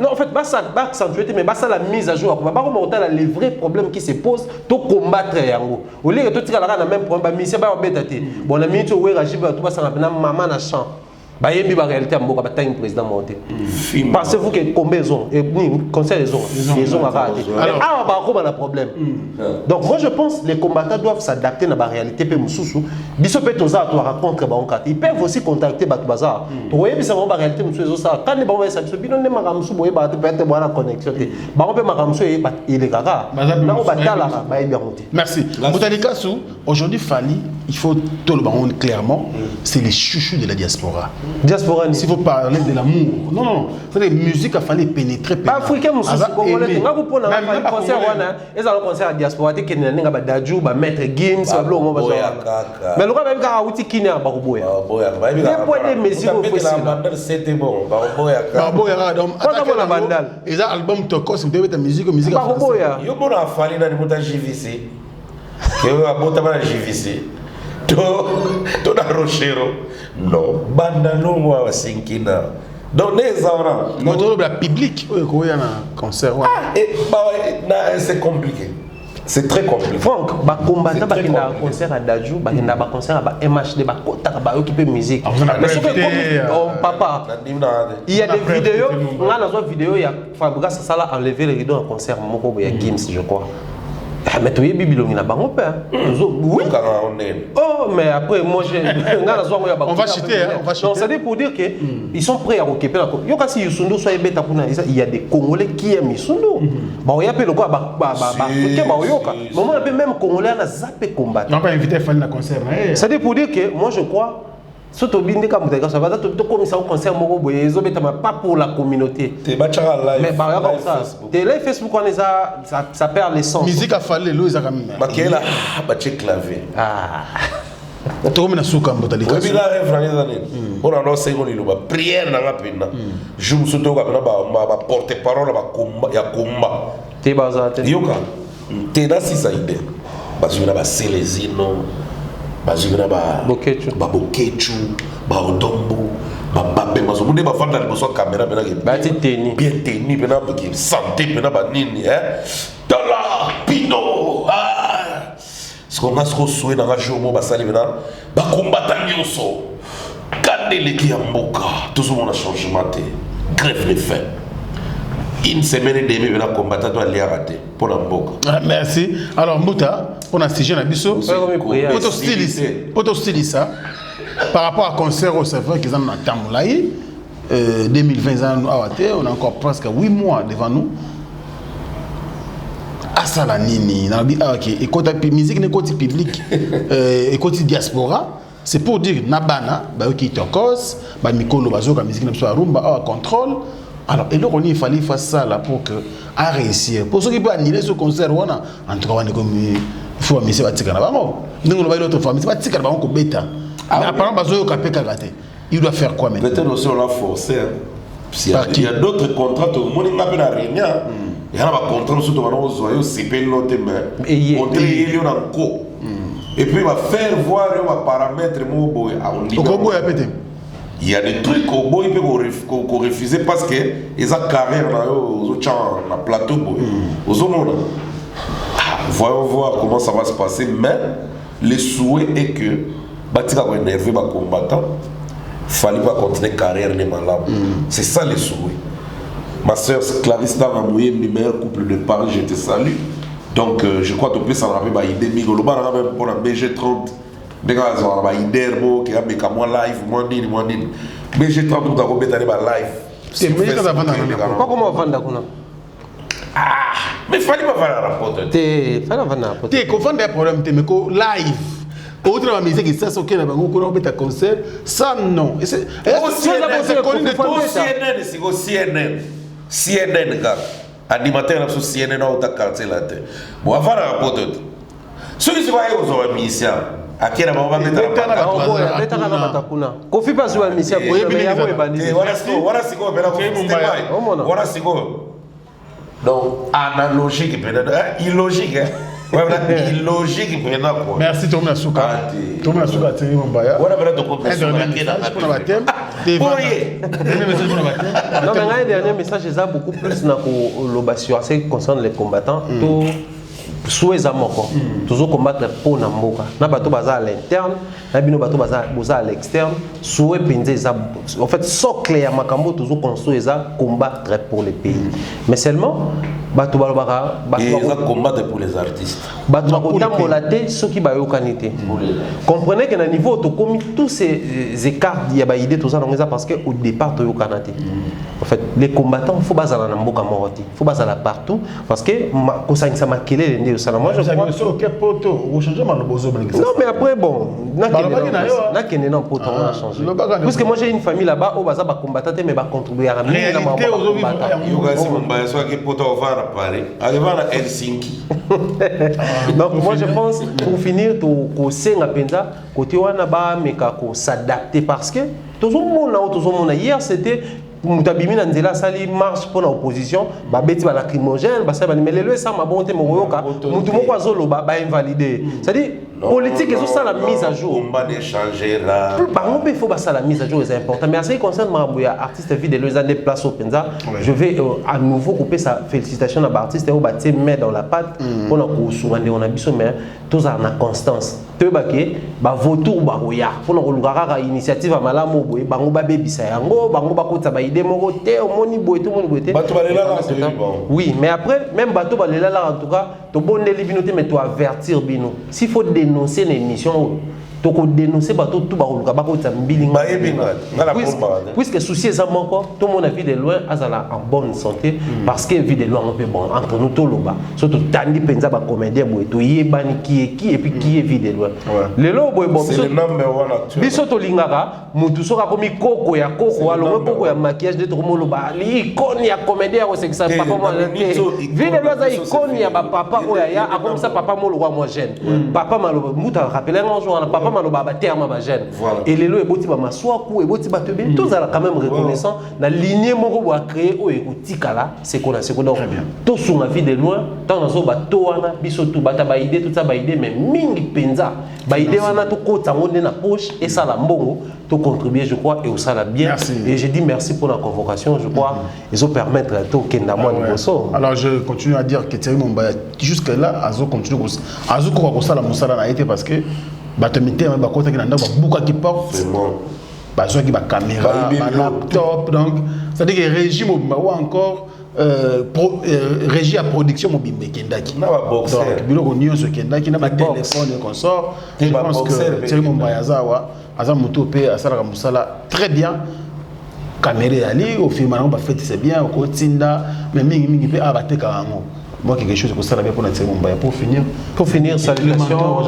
non en fait ba accentuer mais ba ça la mise à jour ba comme autant les vrais problèmes qui se posent to combattre yango au lieu to tika la même problème ba mission ba betate bon la minute où réagir ba to ba ça na maman na champ ba yembi ba réalité amboka ba taille président monté pensez-vous que combien et ni conseil ils ont raté alors ba ko ba problème donc moi je pense les combattants doivent s'adapter à la réalité pe mususu biso pe toza to rencontre ba on ils peuvent aussi contacter ba bazar to yebi ça ba réalité mususu ça quand ba ba ça biso bino ne makamsu boye ba peut-être ba la connexion te ba on pe makamsu e ba il kaka na ba tala ba yebi monté merci Mutalika Sou aujourd'hui Fally il faut tout le monde clairement c'est les chouchous de la diaspora. S'il faut parler de l'amour, non, c'est la musique a fallu pénétrer. Africain, nous sommes congolais. Nga vous prenez un concert wana, ils ont un concert à diaspora, qui est n'enga ba Dadju, ba Maître Gims, ba Blo mo ba mais le gars même ka outi kina ba boya. Boya. Les points de musique au festival. C'était bon. Ba boya. Ba boya donc. Pas comme la bandal. Ils ont album Toko, c'est de ta musique ba boya. Yo bona Fally na mota JVC. Que yo abota ba JVC. To na Rochero non banda longo wa sinkina donc les gens moto la public ko ya na concert et c'est compliqué c'est très compliqué Franck ba combattant ba kina concert à Dadju ba kina ba concert à ba MHD ba kota ba occuper musique mais ce que papa il y a des vidéos on a dans une vidéo il y a Fabrice Sala enlever les rideaux en concert moko ya Gims je crois. Mais tu es bibilongi na bango père. Oui. Oh mais après moi on va chuter on va chuter. Donc ça dit pour dire que ils sont prêts à occuper la. Yo kasi Yusundo soit beta kuna il y a des Congolais qui aiment Yusundo. Ba o yape loko ba africain ba yoka. Moment on même Congolais na zappé combattre. On va inviter Fally na concert. Ça dit pour dire que moi je crois surtout binde comme ça ça va tout comme ça au concert moko boye ezo beta pas pour la communauté mais bah comme ça télé Facebook on les a ça perd l'essence musique a fallu lo ezaka même makela ba check clavier to mena suka Mutalika oui la référence on a lancé on lo ba prière na ngapena jour surtout ka ba porte parole ba combat ya combat te bazate yoka te na si ça idée parce que na ba Célésino bazina ba Bokechu ba Odombo ba Babe mazo munde ba vanda liboso caméra bena ke ba teni bien teni bena ba ki santé bena ba nini dollar pino ce qu'on a souhaité dans la journée ba sali bena ba combattant nyonso kandele ki ya mboka tout ce monde a changement te grève les faits une semaine et demie bena combattant doit aller rater pour la mboka. Merci. Alors Mouta on a sujet na biso poto styliste par rapport à concert au c'est vrai qu'ils en ont tamulaï 2020 on a encore presque 8 mois devant nous asala nini na bi OK écoute musique ne côté public écoute diaspora c'est pour dire nabana ba OK tokos ba mikolo bazoka musique na biso rumba à contrôle. Alors, et donc il fallait faire ça là pour que à réussir. Pour ceux qui peuvent annuler ce concert, on a en tout cas on est comme il faut amener ça tika na bango. Nous on va l'autre fois, mais c'est pas tika na bango ko beta. Mais apparemment bazo yo kapé kagate. Il doit faire quoi maintenant? Peut-être aussi on l'a forcé. Il y a d'autres contrats, tout le monde n'a pas rien. Il y a un contrat, surtout maintenant, c'est pas l'autre, mais contrat, il y a un co. Et puis, il va faire voir les paramètres. Il y a des trucs qu'on peut refuser parce que ils ont carrière dans le plateau. Voyons voir comment ça va se passer. Mais le souhait est que Batika va énerver les combattants. Il ne fallait pas continuer la carrière de Malam. C'est ça le souhait. Ma soeur Clarisse a envoyé le meilleur couple de Paris, je te salue. Donc je crois que ça m'a fait une idée. On a même pour la BG30. Des gars, ils ont une idée qui a fait moi live, moi nid. BG30, tout a fait live. C'est mieux que ça va. Comment on va vendre? Mais il fallait pas faire un rapport. Il fallait vendre un rapport. Tu as des problèmes, mais live. Autre musique qui ça soké na bango ko na concert ça non et c'est CNN gars animateur na CNN au quartier là te bon avant la rapport ceux qui se voient aux musiciens akira baba mettre na kuna kofi pas sur musicien ko yebi ya ko ebani voilà siko bela ko voilà siko donc analogique peut-être illogique illogique maintenant quoi. Merci Thomas Souka. Thomas Souka Thierry Mombaya. Voilà voilà donc pour la thème. Non mais un dernier message c'est beaucoup plus na ko lobation c'est concerne les combattants tout souhait amoko toujours combattre pour na mboka na bato baza à l'interne na bino bato baza à l'externe souhait penze ça en fait socle ya makambo toujours construire ça combattre pour le pays mais seulement bato balobaka bato combattre pour les artistes bato bakotambola te soki bayokani te comprenez que na niveau to commis tous ces écarts ya ba idée tout ça donc ça parce que au départ to yokana te en fait les combattants faut bazala na mboka moroti faut bazala partout parce que ko sangisa makele ndé moi je crois non mais après bon n'a qu'un non poto on a changé parce que moi j'ai une famille là-bas où baza ba combattant mais ba contribuer à la donc moi je pense pour finir to senga penza côté wana ba meka ko s'adapter parce que tout le monde hier c'était mutabimi na nzela sali marche pour l'opposition ba beti ba lacrymogène ba ça ba mais le ça ma bonté moyoka mutu moko azoloba ba invalider c'est-à-dire politique et ça la mise à jour on va échanger là par exemple il faut ça la mise à jour c'est important mais en ce qui concerne Mabouya artiste vie de les années place au Penza je vais à nouveau couper sa félicitation à l'artiste au bâti met dans la patte pour la coursourande on a biso mais tous en a constance te baké ba votour ba roya pour la lugara initiative à malamu boy bango ba bebisa yango bango ba kota ba idée moko te omoni boy tout monde boy te oui mais après même bateau ba là en tout cas to bondeli bino te mais to avertir bino s'il faut dénoncer une émission to ko dénoncer bateau tout ba luka ba kota mbilinga puisque souci est encore tout mon avis de loin azala en bonne santé parce que vie de loin on peut bon entre nous tout loba surtout tandi penza ba comédien boy to yebani qui et puis qui est vie de loin le lo boy bon c'est le number one actuel biso to lingaka mutu soka komi koko ya koko alo koko ya maquillage de tout monde loba li icône ya comédien au sexe papa moi vie de loin za icône ya ba papa oya ya comme ça papa mo lo moi jeune papa malo muta rappeler un jour papa maloba ba terme ba jeune et lelo eboti ba maswaku eboti ba tebe tous ala quand même reconnaissant la lignée moko bo créer o ekotikala c'est qu'on a c'est qu'on donc tout sur ma vie de loin tant dans so ba to wana biso tout bata ba idée tout ça ba idée mais mingi penza ba idée wana to kota ngonde na poche et ça la mbongo to contribuer je crois et ça la bien et je dis merci pour la convocation je crois ils ont permettre to kenda moi liboso alors je continue à dire que Thierry Mombaya jusque là azo continue azo ko ça la musala na été parce que batomité ba kota ki na ndako buka ki porte bazo ki ba caméra ba laptop donc ça dit que régime ou encore régie à production mobimbe kendaki na ba boxer donc biloko nyonso kendaki na ba téléphone et consort je pense que Thierry Mombaya zawa aza moto pe asala musala très bien caméra ali au film na ba fait c'est bien au kotinda mais mingi pe abateka ngo moi quelque chose que ça bien pour notre pour finir. Pour finir, salutations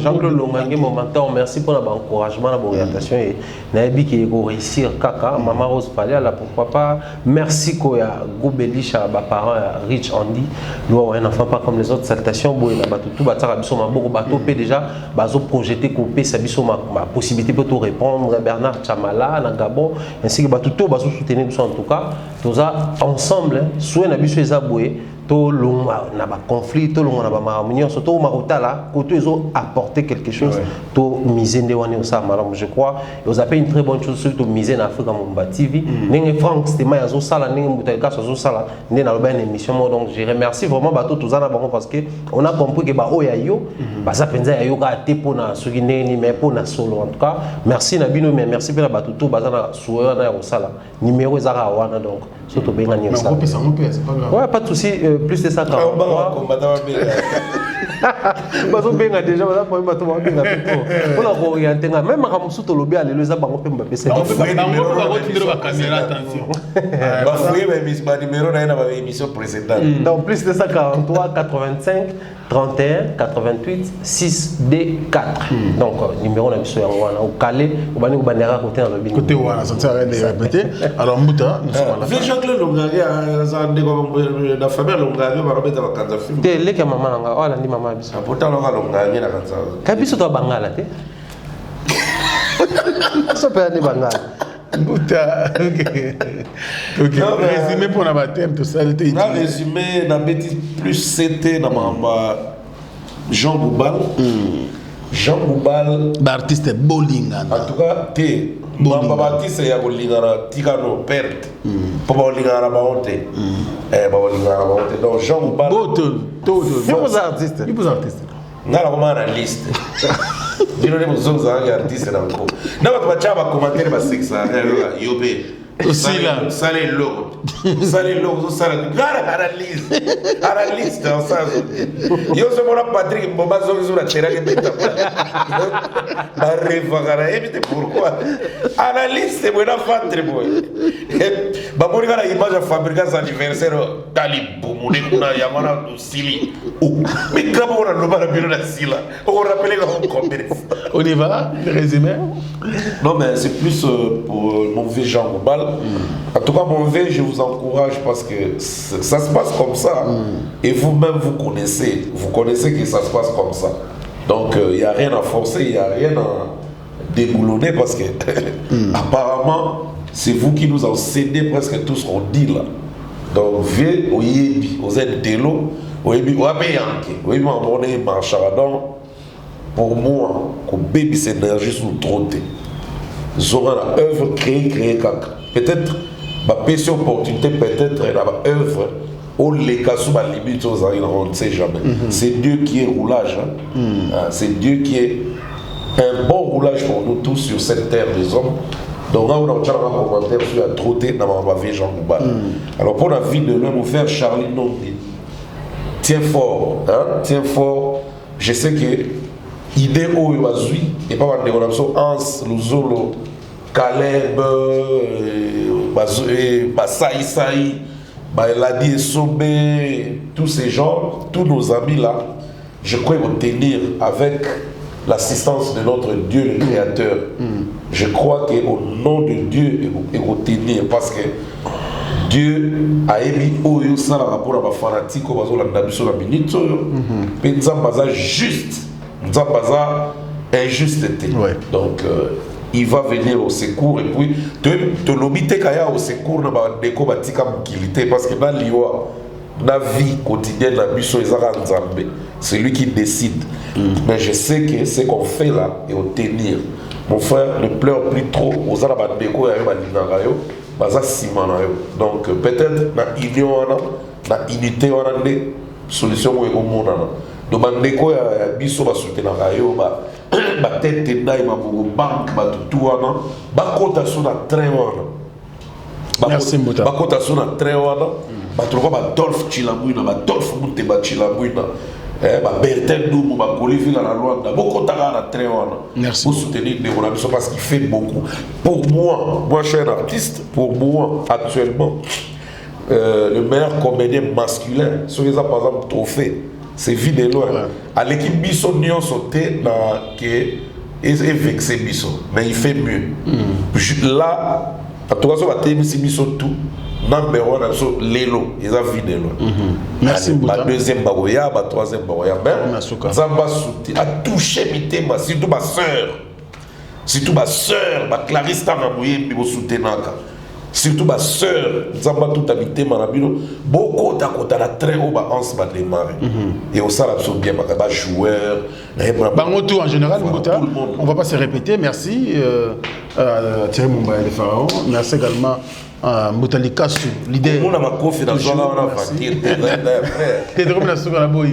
Jean-Claude Longangue, mon mentor, merci pour l'encouragement, l'orientation et Naïbi qui est réussir Kaka, Maman Rose Palia, là pourquoi pas. Merci Koya Goubelisha, mes parents Rich Andy, nous avons un enfant pas comme les autres. Salutations, bon il a battu tout, battu Rabiso Maboko, bateau déjà, bazo projeté coupé, Sabiso ma possibilité pour tout répondre, Bernard Chamala, Nagabo, ainsi que bateau tout, bazo soutenir tout ça en tout cas, tout ça ensemble, souhait Nabiso Ezaboué. Tout le monde a un conflit, tout le monde a un harmonie, surtout au Maroc là, quand ils ont apporté quelque chose, tout miser au ça, je crois, ils ont fait une très bonne chose surtout miser en Afrique comme on TV. N'engé Franck, c'était moi à Zosala, n'engé Moutelka sur Zosala, n'engé dans le émission, donc je remercie vraiment bateau tous en avant parce que on a compris que bah oh yayo, bah ça penza yayo ka té pour na sugine mais pour na solo en tout cas, merci Nabino mais merci pour la bateau tout bah ça na souhait na Zosala, numéro zara wana donc surtout bien gagné ça. C'est pas grave. Ouais, pas de souci. Plus de ça, 43. Bazo benga déjà baza pour bato ba benga plutôt. On a orienté même Ramusu to lobi ale leza bango pe mbapesa. On va continuer la caméra attention. Ba fouiller ba numéro na ba émission précédente. Donc plus de ça 43 85 31 88 6 D4. Donc numéro na biso yango wana au calé au bani bandera côté dans le bin. Côté wana ça sert à rien de répéter. Alors Mouta, nous sommes là. Jean-Claude Longangue za ndeko na famille Longangue ba robeta ba kanza film. Te leka mama nanga wala ndi mama biso. Pourtant on va Longangue na kanza. Kabiso to bangala te. Ça peut aller bangala. Mouta, ok. Résumé pour la baptême, tout ça. Na résumé, na bêtise plus c'était na mamba Jean Boubal. Jean Boubal. L'artiste Bolingana. En tout cas, t'es. Mamba Baptiste ya Bolingana, Tigano perte. Papa Bolingana baonte. Bolingana baonte. Donc Jean Boubal. C'est vos artistes. C'est vos artistes. Nga la koma na liste. Dino ne muzongo za artiste na ko. Na ba bachaba commentaire ba sexa yobe. Aussi là. Sale logo. Sale logo, sale. Gara analyse dans ça. Yo se mona Patrick Mbomba zo zo la tera que beta. Ba revagara évite pourquoi. Analyse c'est buena fatre boy. Ba moni kana image à fabriquer anniversaire dali bomune kuna yamana do sili. Mais comment on a le bas bureau la sila. On rappelle combien. On y va, le résumé. Non mais c'est plus pour mon vieux Jean Boubal. En tout cas, mon vieux, je vous encourage parce que ça se passe comme ça. Et vous-même, vous connaissez que ça se passe comme ça. Donc, il n'y a rien à forcer, il n'y a rien à déboulonner parce que, apparemment, c'est vous qui nous en cédez presque tout ce qu'on dit là. Donc, vieux, vous êtes de l'eau, vous êtes donc, pour moi, que baby cette énergie sous trotter. Zora la œuvre créée caca. Peut-être ma petite opportunité, peut-être la œuvre au les cas sous ma limite aux aïeux, on ne sait jamais. C'est Dieu qui est roulage. C'est Dieu qui est un bon roulage pour nous tous sur cette terre des hommes. Donc là, on a un commentaire sur la trottée dans ma vie Jean Boubal. Alors pour la vie de mon frère Charlie Nondi, tiens fort, tiens fort. Je sais que idée où il va jouer et pas mal de relations Hans, Luzolo, Caleb, Saï, Eladi Sobé, tous ces gens, tous nos amis là, je crois qu'ils vont tenir avec l'assistance de notre Dieu le Créateur. Je crois qu'au nom de Dieu, ils vont tenir parce que Dieu a émis Oyo ça par rapport à ma fanatique, au bazo la nabiso la minute, mais nous avons juste. Nous avons injusteté. Donc, il va venir au secours et puis, te l'obité qu'il y a au secours, parce que dans l'IOA, dans la vie quotidienne, c'est lui qui décide. Mais je sais que ce qu'on fait là est au tenir. Mon frère ne pleure plus trop. Aux Arabandeko, il y a donc, peut-être, dans l'union, dans l'unité, on a des solutions au monde. Donc, bandeko ya biso ba soutenir yo ba tête ndai ma banque ba tout wana ba kota sona train wana. Merci Mouta. Ba kota sona train wana ba troka ba Dolph Chilamwina ba Dolph Muteba Chilamwina ba Bertin Doumou ba Olivier la Rwanda beaucoup ta na train wana. Merci pour soutenir les biso parce qu'il fait beaucoup. Pour moi cher artiste, pour moi actuellement le meilleur comédien masculin, sur les par exemple trophée, c'est vide et loin. À l'équipe Bisso Nyon sauté dans qui est vexé Bisso, mais il fait mieux. Là, en tout cas, sur la télé, Bisso tout. Number one, also Lelo, ils ont vide loin. Merci beaucoup. La deuxième bagoya, la troisième bagoya. Zamba Souti a touché Mitema, surtout ma soeur. Surtout ma soeur, ma Clarisse Tanamouye, puis mon soutenaka. Surtout ma soeur, Zamba tout habité Marabino. Beaucoup d'à très haut, bah, on se bat les marées. Et au salon, ils bien, ma joueur. Bangoto en général, on ne va pas se répéter. Merci Thierry Mumba et les Pharaons. Merci également. Moutali-Kassou, l'idée. On a ma confiance dans la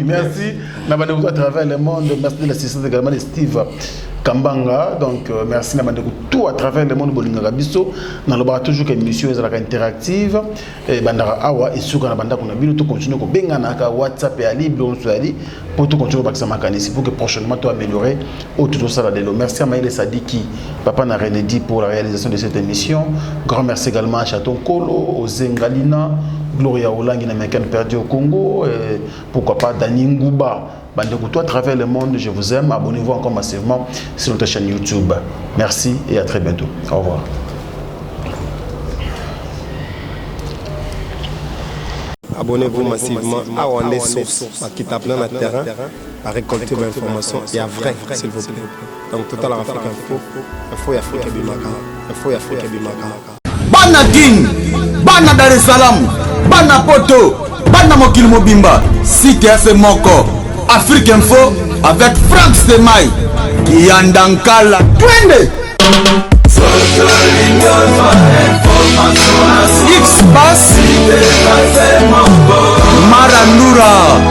merci. À travers le monde. Merci de l'assistance également de Steve Kambanga. Donc, merci tout à travers le monde. Bisso. Dans le bar, toujours une émission interactive. Bandara Awa et Souka Banda qu'on a bien tout continuer. Bengana, WhatsApp et Ali, Blon Suali. Pour tout continuer à Makani. Pour que prochainement, tu améliorer. Autour de ça, merci à Maïle Sadiki, Papa Narenedi pour la réalisation de cette émission. Grand merci également à Chaton Kolo, aux Zengalina, Gloria Olangi, américaine perdue au Congo, et pourquoi pas Dani Ngouba. Bandekoutou à travers le monde, je vous aime. Abonnez-vous encore massivement sur notre chaîne YouTube. Merci et à très bientôt. Au revoir. Abonnez-vous massivement à Wandé Source, qui tape plein de terrain, à récolter vos informations et à vrai, s'il vous plaît. Donc, Total Afrique Info, il faut y Afrique Bimaka, il faut y Afrique Bimaka. Bana King, Bana Dar es Salaam, Bana Poto, Bana Mokil Mobimba, CTF Moko, Afrique Info avec Franck Stemai, Kiandankala, Twende. X-Bass, Marandura.